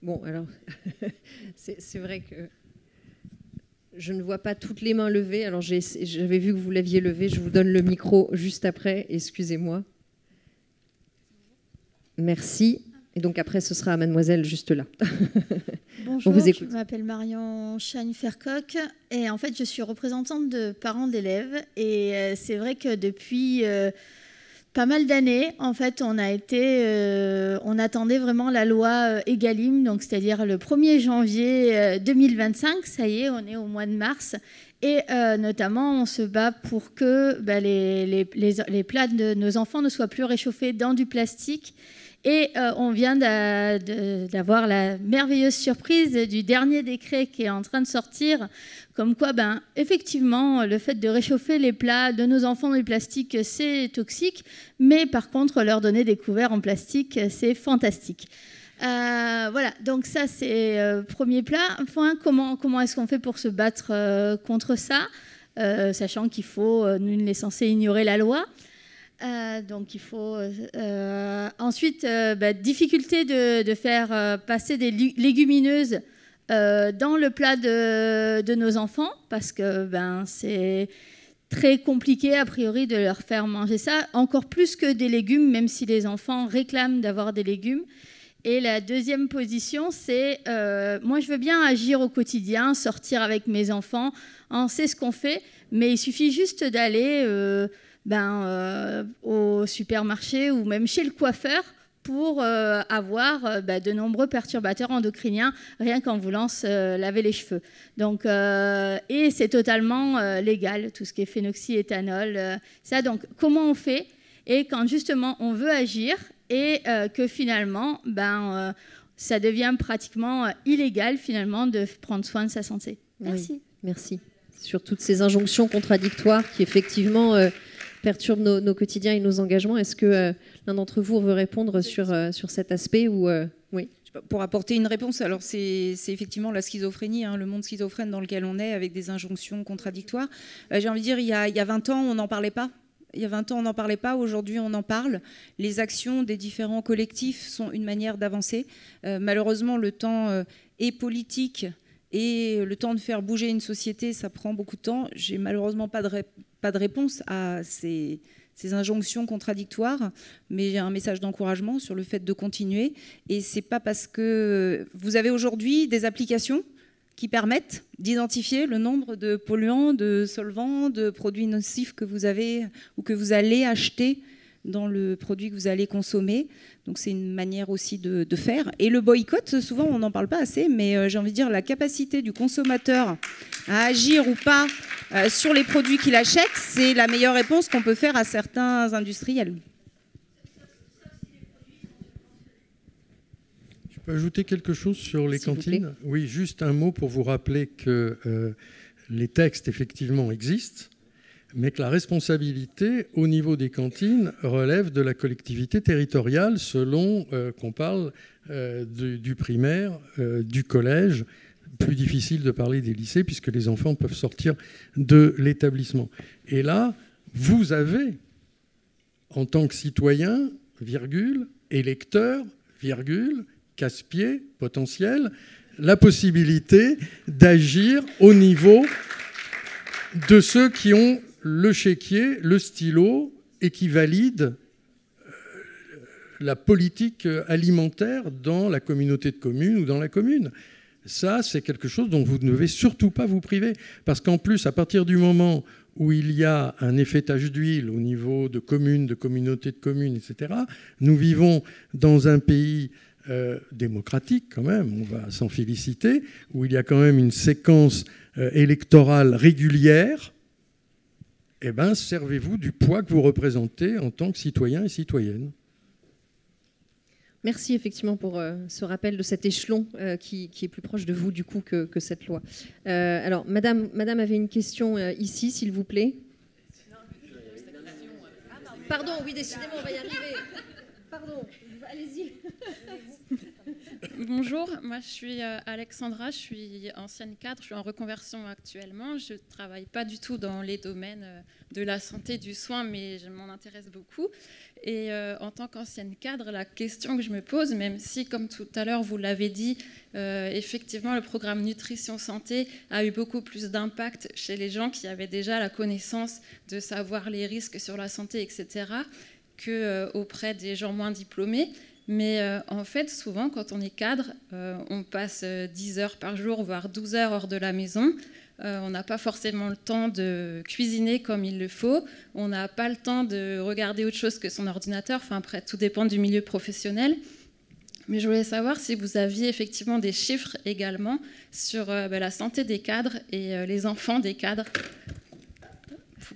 Bon, alors, c'est vrai que je ne vois pas toutes les mains levées. Alors, j'avais vu que vous l'aviez levé. Je vous donne le micro juste après. Excusez-moi. Merci. Et donc, après, ce sera à mademoiselle juste là. Bonjour, on vous écoute. Je m'appelle Marion Chagny-Fercoq. Et en fait, je suis représentante de parents d'élèves. Et c'est vrai que depuis... pas mal d'années, en fait, on attendait vraiment la loi Egalim, donc c'est-à-dire le 1er janvier 2025. Ça y est, on est au mois de mars. Et notamment, on se bat pour que les plats de nos enfants ne soient plus réchauffés dans du plastique. Et on vient d'avoir la merveilleuse surprise du dernier décret qui est en train de sortir, comme quoi, effectivement, le fait de réchauffer les plats de nos enfants dans du plastique, c'est toxique, mais par contre, leur donner des couverts en plastique, c'est fantastique. Voilà, donc ça, c'est premier point. Comment est-ce qu'on fait pour se battre contre ça, sachant qu'il faut, nul n'est censé ignorer la loi. Donc il faut ensuite difficulté de faire passer des légumineuses dans le plat de nos enfants, parce que c'est très compliqué a priori de leur faire manger ça, encore plus que des légumes, même si les enfants réclament d'avoir des légumes. Et la deuxième position, c'est moi je veux bien agir au quotidien, sortir avec mes enfants, on sait ce qu'on fait, mais il suffit juste d'aller au supermarché ou même chez le coiffeur pour avoir de nombreux perturbateurs endocriniens rien qu'en voulant se laver les cheveux. Donc, et c'est totalement légal, tout ce qui est phénoxyéthanol. Ça, donc, comment on fait? Et quand justement on veut agir et que finalement, ça devient pratiquement illégal finalement de prendre soin de sa santé. Merci. Oui, merci. Sur toutes ces injonctions contradictoires qui effectivement perturbent nos quotidiens et nos engagements. Est-ce que l'un d'entre vous veut répondre sur cet aspect ou oui. Pour apporter une réponse, alors c'est effectivement la schizophrénie, le monde schizophrène dans lequel on est, avec des injonctions contradictoires. J'ai envie de dire, il y a 20 ans, on n'en parlait pas. Il y a 20 ans, on n'en parlait pas. Aujourd'hui, on en parle. Les actions des différents collectifs sont une manière d'avancer. Malheureusement, le temps est politique et le temps de faire bouger une société, ça prend beaucoup de temps. J'ai malheureusement pas de réponse à ces injonctions contradictoires, mais j'ai un message d'encouragement sur le fait de continuer. Et c'est pas parce que vous avez aujourd'hui des applications qui permettent d'identifier le nombre de polluants, de solvants, de produits nocifs que vous avez ou que vous allez acheter dans le produit que vous allez consommer. Donc c'est une manière aussi de faire. Et le boycott, souvent on n'en parle pas assez, mais j'ai envie de dire la capacité du consommateur à agir ou pas sur les produits qu'il achète, c'est la meilleure réponse qu'on peut faire à certains industriels. Je peux ajouter quelque chose sur les cantines ? Oui, juste un mot pour vous rappeler que les textes, effectivement, existent, mais que la responsabilité au niveau des cantines relève de la collectivité territoriale selon qu'on parle du primaire, du collège. Plus difficile de parler des lycées puisque les enfants peuvent sortir de l'établissement. Et là, vous avez, en tant que citoyen, virgule, électeur, virgule, casse-pied potentiel, la possibilité d'agir au niveau de ceux qui ont le chéquier, le stylo et qui valident la politique alimentaire dans la communauté de communes ou dans la commune. Ça, c'est quelque chose dont vous ne devez surtout pas vous priver. Parce qu'en plus, à partir du moment où il y a un effet tache d'huile au niveau de communes, de communautés de communes, etc., nous vivons dans un pays démocratique quand même, on va s'en féliciter, où il y a quand même une séquence électorale régulière. Eh bien, servez-vous du poids que vous représentez en tant que citoyen et citoyenne. Merci effectivement pour ce rappel de cet échelon qui est plus proche de vous du coup que cette loi. Alors, Madame avait une question ici, s'il vous plaît. Pardon, oui, décidément, on va y arriver. Pardon, allez-y. Bonjour, moi je suis Alexandra, je suis ancienne cadre, je suis en reconversion actuellement. Je ne travaille pas du tout dans les domaines de la santé, du soin, mais je m'en intéresse beaucoup. Et en tant qu'ancienne cadre, la question que je me pose, même si, comme tout à l'heure vous l'avez dit, effectivement le programme Nutrition Santé a eu beaucoup plus d'impact chez les gens qui avaient déjà la connaissance de savoir les risques sur la santé, etc., qu'auprès des gens moins diplômés. Mais en fait, souvent, quand on est cadre, on passe 10 heures par jour, voire 12 heures hors de la maison. On n'a pas forcément le temps de cuisiner comme il le faut. On n'a pas le temps de regarder autre chose que son ordinateur. Enfin, après, tout dépend du milieu professionnel. Mais je voulais savoir si vous aviez effectivement des chiffres également sur la santé des cadres et les enfants des cadres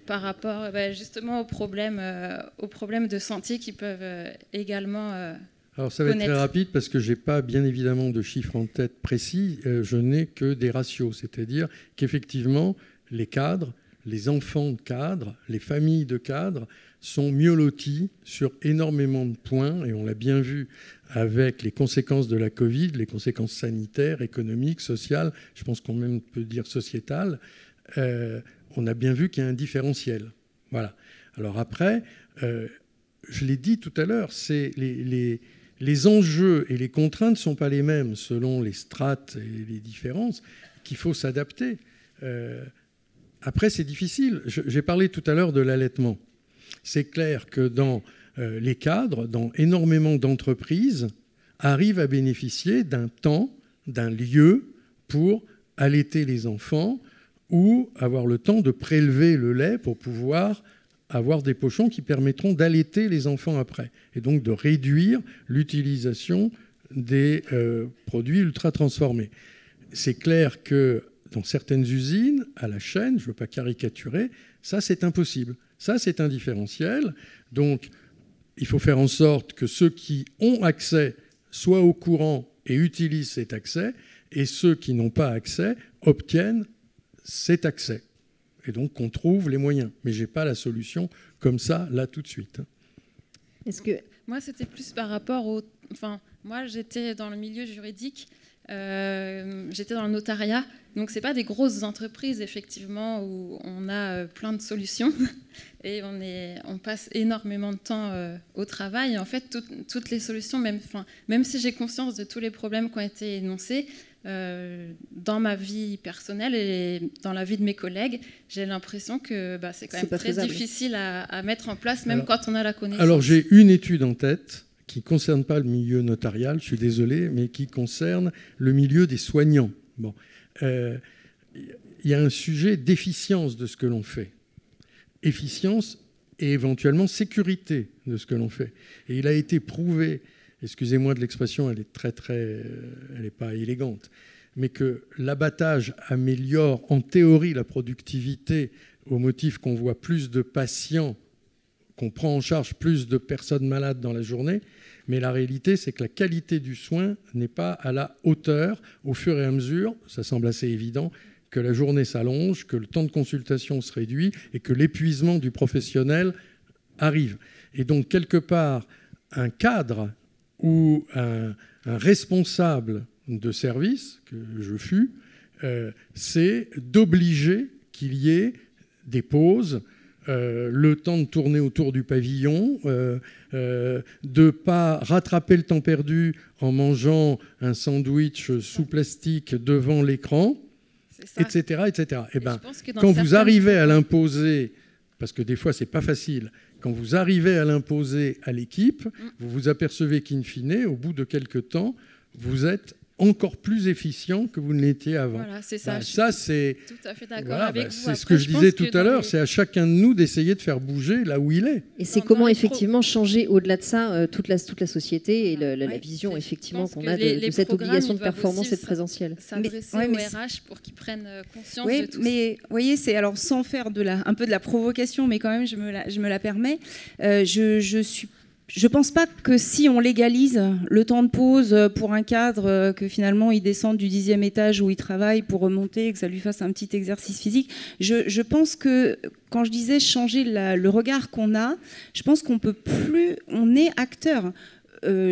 par rapport justement aux problèmes de santé qui peuvent également... Alors ça va être très rapide parce que je n'ai pas bien évidemment de chiffres en tête précis, je n'ai que des ratios, c'est-à-dire qu'effectivement les cadres, les enfants de cadres, les familles de cadres sont mieux lotis sur énormément de points et on l'a bien vu avec les conséquences de la Covid, les conséquences sanitaires, économiques, sociales, je pense qu'on même peut dire sociétales, on a bien vu qu'il y a un différentiel. Voilà. Alors après, je l'ai dit tout à l'heure, c'est les enjeux et les contraintes ne sont pas les mêmes selon les strates et les différences, qu'il faut s'adapter. Après, c'est difficile. J'ai parlé tout à l'heure de l'allaitement. C'est clair que dans les cadres, dans énormément d'entreprises, arrivent à bénéficier d'un temps, d'un lieu pour allaiter les enfants ou avoir le temps de prélever le lait pour pouvoir avoir des pochons qui permettront d'allaiter les enfants après, et donc de réduire l'utilisation des produits ultra transformés. C'est clair que dans certaines usines, à la chaîne, je ne veux pas caricaturer, ça c'est impossible. Ça c'est un différentiel. Donc il faut faire en sorte que ceux qui ont accès soient au courant et utilisent cet accès, et ceux qui n'ont pas accès obtiennent cet accès. Et donc qu'on trouve les moyens. Mais je n'ai pas la solution comme ça, là, tout de suite. Est-ce que... Moi, c'était plus par rapport au... Enfin, moi, j'étais dans le milieu juridique, j'étais dans le notariat. Donc, ce n'est pas des grosses entreprises, effectivement, où on a plein de solutions. Et on passe énormément de temps au travail. Et en fait, toutes les solutions, même si j'ai conscience de tous les problèmes qui ont été énoncés, dans ma vie personnelle et dans la vie de mes collègues, j'ai l'impression que c'est quand même très difficile à mettre en place, même quand on a la connaissance. Alors j'ai une étude en tête qui ne concerne pas le milieu notarial, je suis désolé, mais qui concerne le milieu des soignants. Bon, il y a un sujet d'efficience de ce que l'on fait. Efficience et éventuellement sécurité de ce que l'on fait. Et il a été prouvé, excusez-moi de l'expression, elle n'est pas élégante, mais que l'abattage améliore en théorie la productivité au motif qu'on voit plus de patients qu'on prend en charge plus de personnes malades dans la journée, mais la réalité, c'est que la qualité du soin n'est pas à la hauteur au fur et à mesure, ça semble assez évident, que la journée s'allonge, que le temps de consultation se réduit et que l'épuisement du professionnel arrive. Et donc, quelque part, un cadre ou un responsable de service, que je fus, c'est d'obliger qu'il y ait des pauses, le temps de tourner autour du pavillon, de ne pas rattraper le temps perdu en mangeant un sandwich sous plastique devant l'écran, etc. etc. Et ben, quand vous arrivez à l'imposer, parce que des fois, ce n'est pas facile, quand vous arrivez à l'imposer à l'équipe, vous vous apercevez qu'in fine, au bout de quelques temps, vous êtes encore plus efficient que vous ne l'étiez avant. Voilà, c'est ça. Ça, c'est tout à fait d'accord avec vous. C'est ce que je disais tout à l'heure, c'est à chacun de nous d'essayer de faire bouger là où il est. Et c'est comment effectivement changer au-delà de ça toute la société et la vision effectivement qu'on a de cette obligation de performance et de présentiel. S'adresser aux RH pour qu'ils prennent conscience de tout ça. Mais vous voyez, c'est alors sans faire un peu de la provocation, mais quand même je me la permets. Je pense pas que si on légalise le temps de pause pour un cadre, que finalement il descende du 10e étage où il travaille pour remonter, que ça lui fasse un petit exercice physique. Je pense que quand je disais changer le regard qu'on a, je pense qu'on peut plus, on est acteur.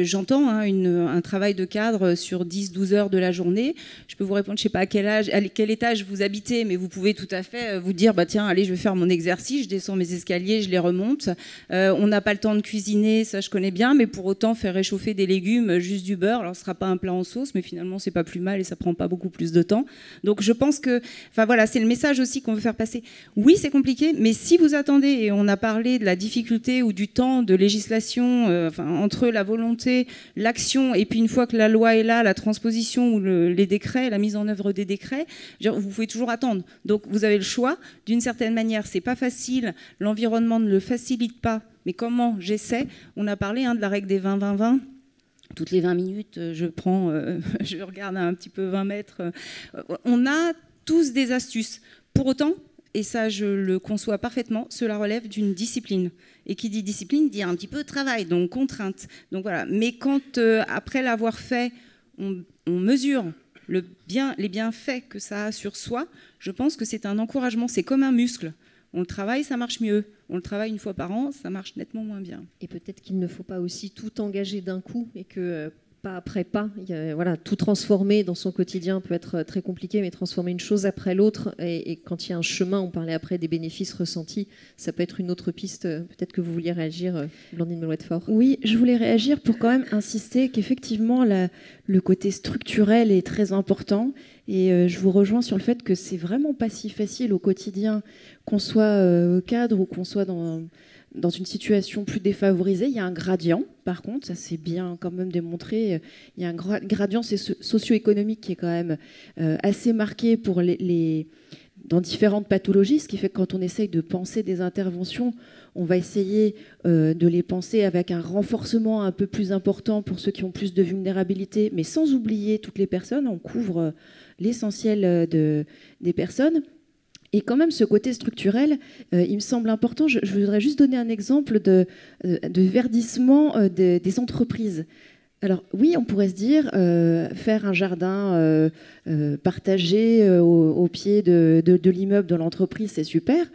J'entends un travail de cadre sur 10-12 heures de la journée. Je peux vous répondre, je ne sais pas à quel étage vous habitez, mais vous pouvez tout à fait vous dire, bah, tiens, allez, je vais faire mon exercice, je descends mes escaliers, je les remonte. On n'a pas le temps de cuisiner, ça je connais bien, mais pour autant faire réchauffer des légumes, juste du beurre, alors ce ne sera pas un plat en sauce, mais finalement c'est pas plus mal et ça prend pas beaucoup plus de temps. Donc je pense que, enfin voilà, c'est le message aussi qu'on veut faire passer. Oui, c'est compliqué, mais si vous attendez, et on a parlé de la difficulté ou du temps de législation, entre la volonté, l'action, et puis une fois que la loi est là, la transposition ou les décrets, la mise en œuvre des décrets, vous pouvez toujours attendre. Donc vous avez le choix. D'une certaine manière, c'est pas facile, l'environnement ne le facilite pas, mais comment j'essaie. On a parlé de la règle des 20-20-20. Toutes les 20 minutes, je regarde un petit peu 20 mètres. On a tous des astuces. Pour autant, et ça je le conçois parfaitement, cela relève d'une discipline. Et qui dit discipline dit un petit peu travail, donc contrainte. Donc voilà. Mais quand, après l'avoir fait, on mesure les bienfaits que ça a sur soi, je pense que c'est un encouragement. C'est comme un muscle. On le travaille, ça marche mieux. On le travaille une fois par an, ça marche nettement moins bien. Et peut-être qu'il ne faut pas aussi tout engager d'un coup et que... pas après pas, tout transformer dans son quotidien peut être très compliqué, mais transformer une chose après l'autre, et quand il y a un chemin, on parlait après des bénéfices ressentis, ça peut être une autre piste. Peut-être que vous vouliez réagir, Blandine Melouët-Faure. Oui, je voulais réagir pour quand même insister qu'effectivement le côté structurel est très important, et je vous rejoins sur le fait que c'est vraiment pas si facile au quotidien, qu'on soit cadre ou qu'on soit dans une situation plus défavorisée. Il y a un gradient, par contre, ça c'est bien quand même démontré. Il y a un gradient socio-économique qui est quand même assez marqué pour dans différentes pathologies, ce qui fait que quand on essaye de penser des interventions, on va essayer de les penser avec un renforcement un peu plus important pour ceux qui ont plus de vulnérabilité, mais sans oublier toutes les personnes. On couvre l'essentiel des personnes. Et quand même, ce côté structurel, il me semble important. Je voudrais juste donner un exemple de verdissement des entreprises. Alors oui, on pourrait se dire, faire un jardin partagé au pied de l'immeuble de l'entreprise, c'est super.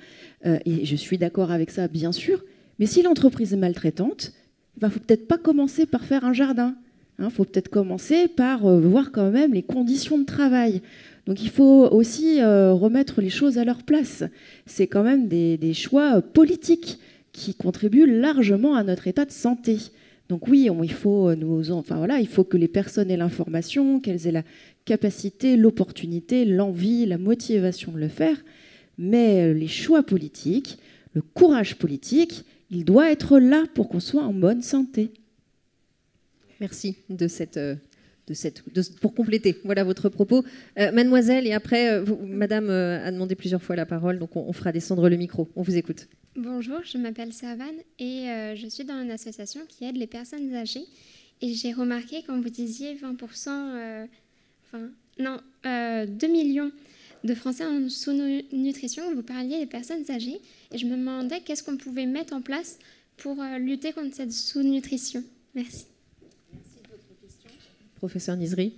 Et je suis d'accord avec ça, bien sûr. Mais si l'entreprise est maltraitante, il ne faut peut-être pas commencer par faire un jardin. Il faut peut-être commencer par voir quand même les conditions de travail. Donc il faut aussi remettre les choses à leur place. C'est quand même des choix politiques qui contribuent largement à notre état de santé. Donc oui, il faut que les personnes aient l'information, qu'elles aient la capacité, l'opportunité, l'envie, la motivation de le faire. Mais les choix politiques, le courage politique, il doit être là pour qu'on soit en bonne santé. Merci pour compléter. Voilà votre propos. Mademoiselle, et après, Madame a demandé plusieurs fois la parole, donc on fera descendre le micro. On vous écoute. Bonjour, je m'appelle Savane et je suis dans une association qui aide les personnes âgées. Et j'ai remarqué quand vous disiez 20%, 2 millions de français en sous-nutrition. Vous parliez des personnes âgées et je me demandais qu'est-ce qu'on pouvait mettre en place pour lutter contre cette sous-nutrition. Merci. Merci de votre question. Professeur Nizri.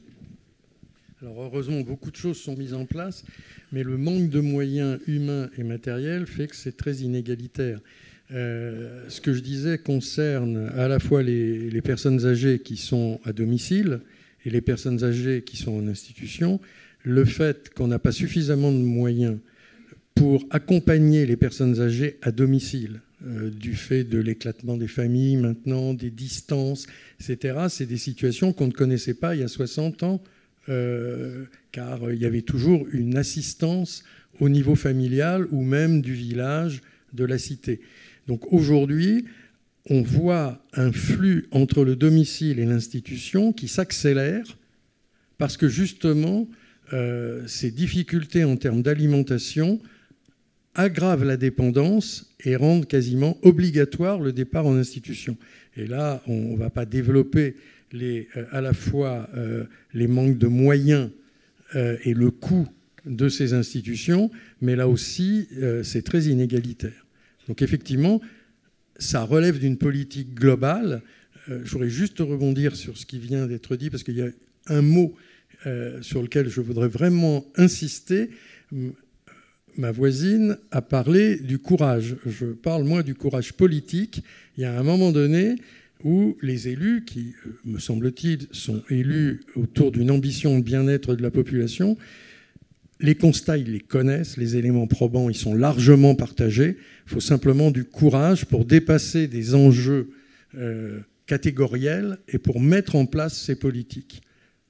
Alors heureusement, beaucoup de choses sont mises en place, mais le manque de moyens humains et matériels fait que c'est très inégalitaire. Ce que je disais concerne à la fois les personnes âgées qui sont à domicile et les personnes âgées qui sont en institution. Le fait qu'on n'a pas suffisamment de moyens pour accompagner les personnes âgées à domicile, du fait de l'éclatement des familles maintenant, des distances, etc., c'est des situations qu'on ne connaissait pas il y a 60 ans, car il y avait toujours une assistance au niveau familial ou même du village, de la cité. Donc aujourd'hui, on voit un flux entre le domicile et l'institution qui s'accélère parce que justement, ces difficultés en termes d'alimentation aggravent la dépendance et rendent quasiment obligatoire le départ en institution. Et là, on ne va pas développer à la fois les manques de moyens et le coût de ces institutions, mais là aussi, c'est très inégalitaire. Donc effectivement, ça relève d'une politique globale. Je voudrais juste rebondir sur ce qui vient d'être dit, parce qu'il y a un mot sur lequel je voudrais vraiment insister. Ma voisine a parlé du courage. Je parle, moi, du courage politique. Il y a un moment donné où les élus, qui, me semble-t-il, sont élus autour d'une ambition de bien-être de la population, les constats, ils les connaissent, les éléments probants, ils sont largement partagés. Il faut simplement du courage pour dépasser des enjeux catégoriels et pour mettre en place ces politiques.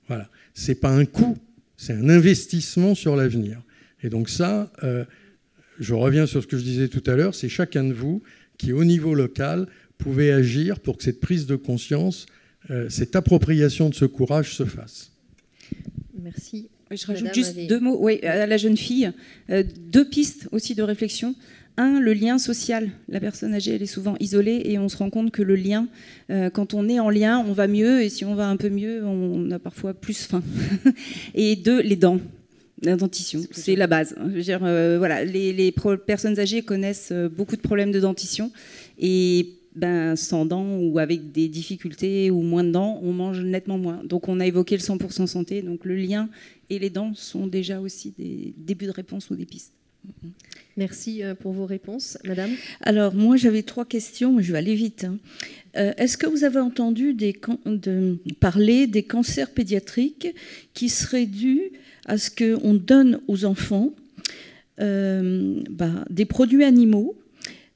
Voilà. Ce n'est pas un coût, c'est un investissement sur l'avenir. Et donc ça, je reviens sur ce que je disais tout à l'heure, c'est chacun de vous qui, au niveau local, pouvez agir pour que cette prise de conscience, cette appropriation de ce courage se fasse. Merci. Je rajoute juste deux mots à la jeune fille. Deux pistes aussi de réflexion. Un, le lien social. La personne âgée, elle est souvent isolée et on se rend compte que le lien, quand on est en lien, on va mieux et si on va un peu mieux, on a parfois plus faim. Et deux, les dents. La dentition, c'est la base. Je veux dire, voilà, les personnes âgées connaissent beaucoup de problèmes de dentition et sans dents ou avec des difficultés ou moins de dents, on mange nettement moins. Donc on a évoqué le 100% santé, donc le lien et les dents sont déjà aussi des débuts de réponse ou des pistes. Merci pour vos réponses. Madame ? Alors moi j'avais 3 questions, mais je vais aller vite. Est-ce que vous avez entendu parler des cancers pédiatriques qui seraient dus à ce qu'on donne aux enfants des produits animaux,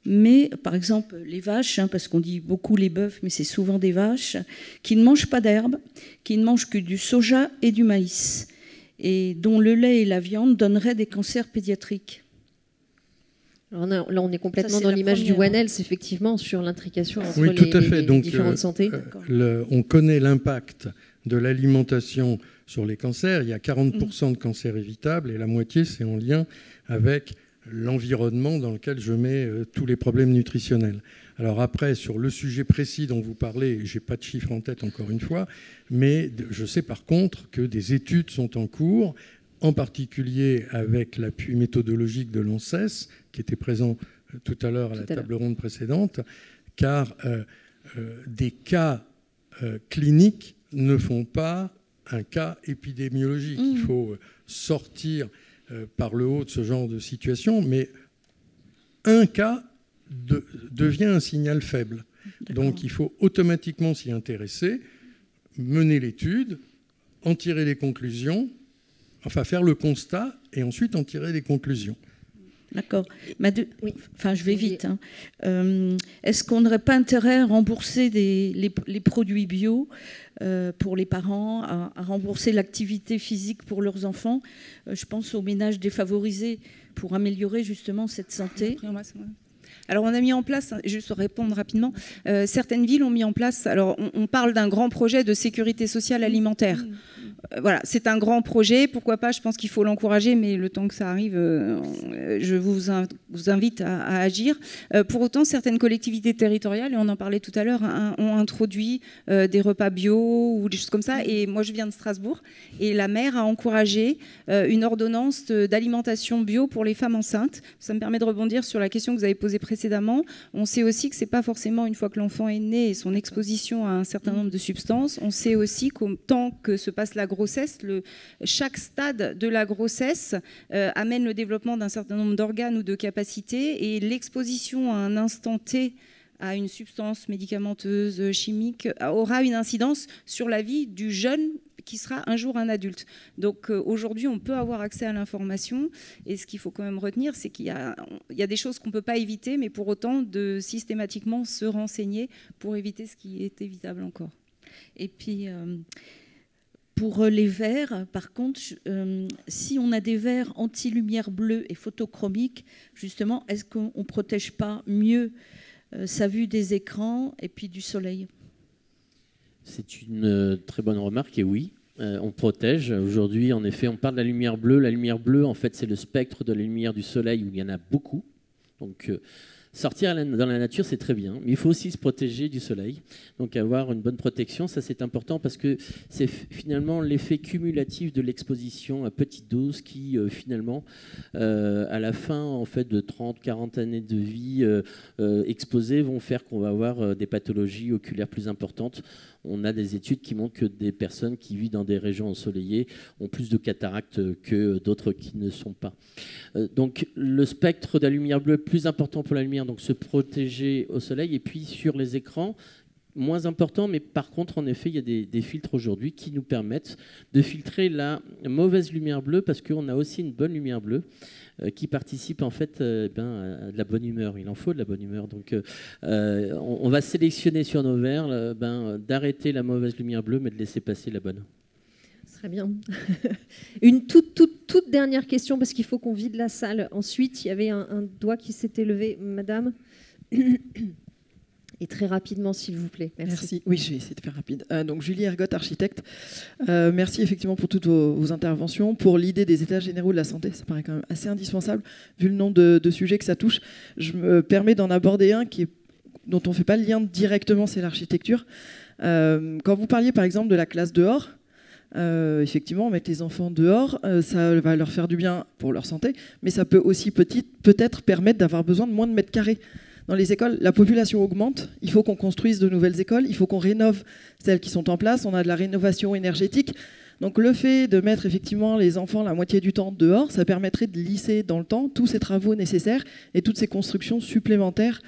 mais par exemple les vaches, parce qu'on dit beaucoup les bœufs, mais c'est souvent des vaches, qui ne mangent pas d'herbe, qui ne mangent que du soja et du maïs, et dont le lait et la viande donneraient des cancers pédiatriques. Alors là, on est complètement dans l'image du One Health, effectivement, sur l'intrication entre les différentes santé. On connaît l'impact de l'alimentation sur les cancers. Il y a 40% de cancers évitables et la moitié, c'est en lien avec l'environnement dans lequel je mets tous les problèmes nutritionnels. Alors après, sur le sujet précis dont vous parlez, je n'ai pas de chiffres en tête encore une fois, mais je sais par contre que des études sont en cours, en particulier avec l'appui méthodologique de l'ANSES, qui était présent tout à l'heure à la table ronde précédente, car des cas cliniques ne font pas un cas épidémiologique. Il faut sortir par le haut de ce genre de situation, mais un cas devient un signal faible. Donc il faut automatiquement s'y intéresser, mener l'étude, en tirer les conclusions, enfin faire le constat et ensuite en tirer les conclusions. D'accord. Enfin, je vais vite. Est-ce qu'on n'aurait pas intérêt à rembourser les produits bio pour les parents, à rembourser l'activité physique pour leurs enfants? Je pense aux ménages défavorisés pour améliorer justement cette santé. Alors on a mis en place, juste pour répondre rapidement, certaines villes ont mis en place, alors on parle d'un grand projet de sécurité sociale alimentaire. voilà, c'est un grand projet. Pourquoi pas? Je pense qu'il faut l'encourager, mais le temps que ça arrive, je vous invite à agir. Pour autant, certaines collectivités territoriales, et on en parlait tout à l'heure, ont introduit des repas bio ou des choses comme ça. Et moi, je viens de Strasbourg, et la maire a encouragé une ordonnance d'alimentation bio pour les femmes enceintes. Ça me permet de rebondir sur la question que vous avez posée précédemment. On sait aussi que c'est pas forcément une fois que l'enfant est né et son exposition à un certain nombre de substances. On sait aussi qu'au temps que se passe la grossesse, chaque stade de la grossesse amène le développement d'un certain nombre d'organes ou de capacités, et l'exposition à un instant T à une substance médicamenteuse, chimique, aura une incidence sur la vie du jeune qui sera un jour un adulte. Donc aujourd'hui, on peut avoir accès à l'information, et ce qu'il faut quand même retenir, c'est qu'il y a des choses qu'on ne peut pas éviter, mais pour autant de systématiquement se renseigner pour éviter ce qui est évitable encore. Et puis, pour les verres, par contre, si on a des verres anti-lumière bleue et photochromique, justement, est-ce qu'on ne protège pas mieux sa vue des écrans et puis du soleil? C'est une très bonne remarque, et oui, on protège. Aujourd'hui, en effet, on parle de la lumière bleue. La lumière bleue, en fait, c'est le spectre de la lumière du soleil où il y en a beaucoup. Donc, sortir dans la nature, c'est très bien, mais il faut aussi se protéger du soleil. Donc avoir une bonne protection, ça c'est important, parce que c'est finalement l'effet cumulatif de l'exposition à petite dose qui finalement, à la fin en fait, de 30-40 années de vie exposées, vont faire qu'on va avoir des pathologies oculaires plus importantes. On a des études qui montrent que des personnes qui vivent dans des régions ensoleillées ont plus de cataractes que d'autres qui ne sont pas. Donc le spectre de la lumière bleue est plus important pour la lumière, donc se protéger au soleil. Et puis sur les écrans, moins important, mais par contre, en effet, il y a des filtres aujourd'hui qui nous permettent de filtrer la mauvaise lumière bleue, parce qu'on a aussi une bonne lumière bleue qui participe en fait à de la bonne humeur. Il en faut de la bonne humeur. Donc on va sélectionner sur nos verres d'arrêter la mauvaise lumière bleue, mais de laisser passer la bonne. Très bien. Une toute dernière question, parce qu'il faut qu'on vide la salle. Ensuite, il y avait un doigt qui s'était levé. Madame. Et très rapidement, s'il vous plaît. Merci. Oui, je vais essayer de faire rapide. Donc, Julie Ergotte, architecte. Merci effectivement pour toutes vos interventions. Pour l'idée des états généraux de la santé, ça paraît quand même assez indispensable, vu le nombre de sujets que ça touche. Je me permets d'en aborder un dont on ne fait pas le lien directement, c'est l'architecture. Quand vous parliez par exemple de la classe dehors, effectivement, mettre les enfants dehors, ça va leur faire du bien pour leur santé, mais ça peut aussi peut-être permettre d'avoir besoin de moins de mètres carrés. Dans les écoles, la population augmente, il faut qu'on construise de nouvelles écoles, il faut qu'on rénove celles qui sont en place, on a de la rénovation énergétique. Donc le fait de mettre effectivement les enfants la moitié du temps dehors, ça permettrait de lisser dans le temps tous ces travaux nécessaires et toutes ces constructions supplémentaires.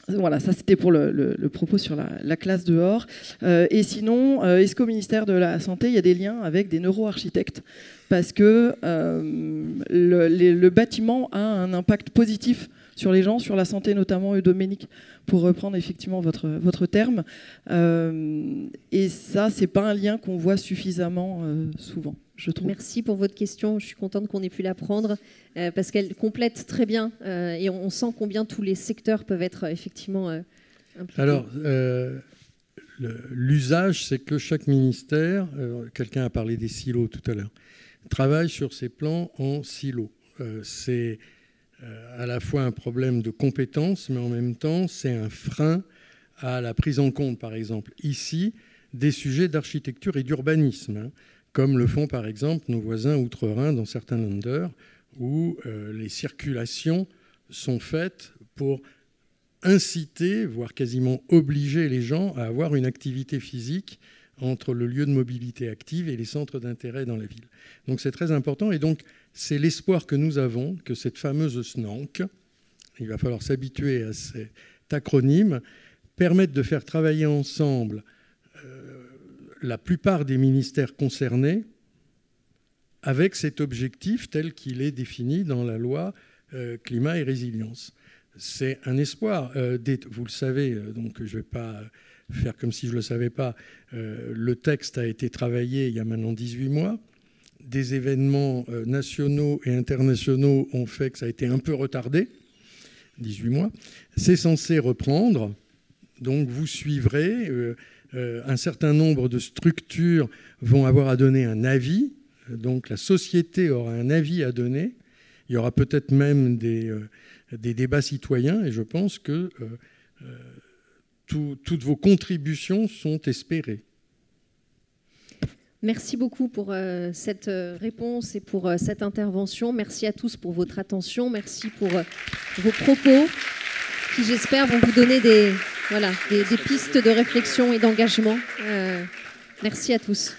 Voilà, ça c'était pour le propos sur la classe dehors. Et sinon, est-ce qu'au ministère de la Santé, il y a des liens avec des neuroarchitectes? Parce que le bâtiment a un impact positif sur les gens, sur la santé notamment, Dominique, pour reprendre effectivement votre terme. Et ça, c'est pas un lien qu'on voit suffisamment souvent, je trouve. Merci pour votre question. Je suis contente qu'on ait pu la prendre parce qu'elle complète très bien et on sent combien tous les secteurs peuvent être effectivement impliqués. Alors, l'usage, c'est que chaque ministère, quelqu'un a parlé des silos tout à l'heure, travaille sur ses plans en silos. C'est à la fois un problème de compétences, mais en même temps, c'est un frein à la prise en compte, par exemple, ici, des sujets d'architecture et d'urbanisme, comme le font, par exemple, nos voisins outre-Rhin dans certains Länder, où les circulations sont faites pour inciter, voire quasiment obliger les gens à avoir une activité physique entre le lieu de mobilité active et les centres d'intérêt dans la ville. Donc c'est très important, et donc c'est l'espoir que nous avons que cette fameuse SNANC, il va falloir s'habituer à cet acronyme, permette de faire travailler ensemble la plupart des ministères concernés avec cet objectif tel qu'il est défini dans la loi climat et résilience. C'est un espoir. Vous le savez, donc je ne vais pas faire comme si je ne le savais pas. Le texte a été travaillé il y a maintenant 18 mois. Des événements nationaux et internationaux ont fait que ça a été un peu retardé, 18 mois. C'est censé reprendre, donc vous suivrez. un certain nombre de structures vont avoir à donner un avis. Donc la société aura un avis à donner. Il y aura peut-être même des débats citoyens. Et je pense que toutes vos contributions sont espérées. Merci beaucoup pour cette réponse et pour cette intervention. Merci à tous pour votre attention. Merci pour vos propos qui, j'espère, vont vous donner des pistes de réflexion et d'engagement. Merci à tous.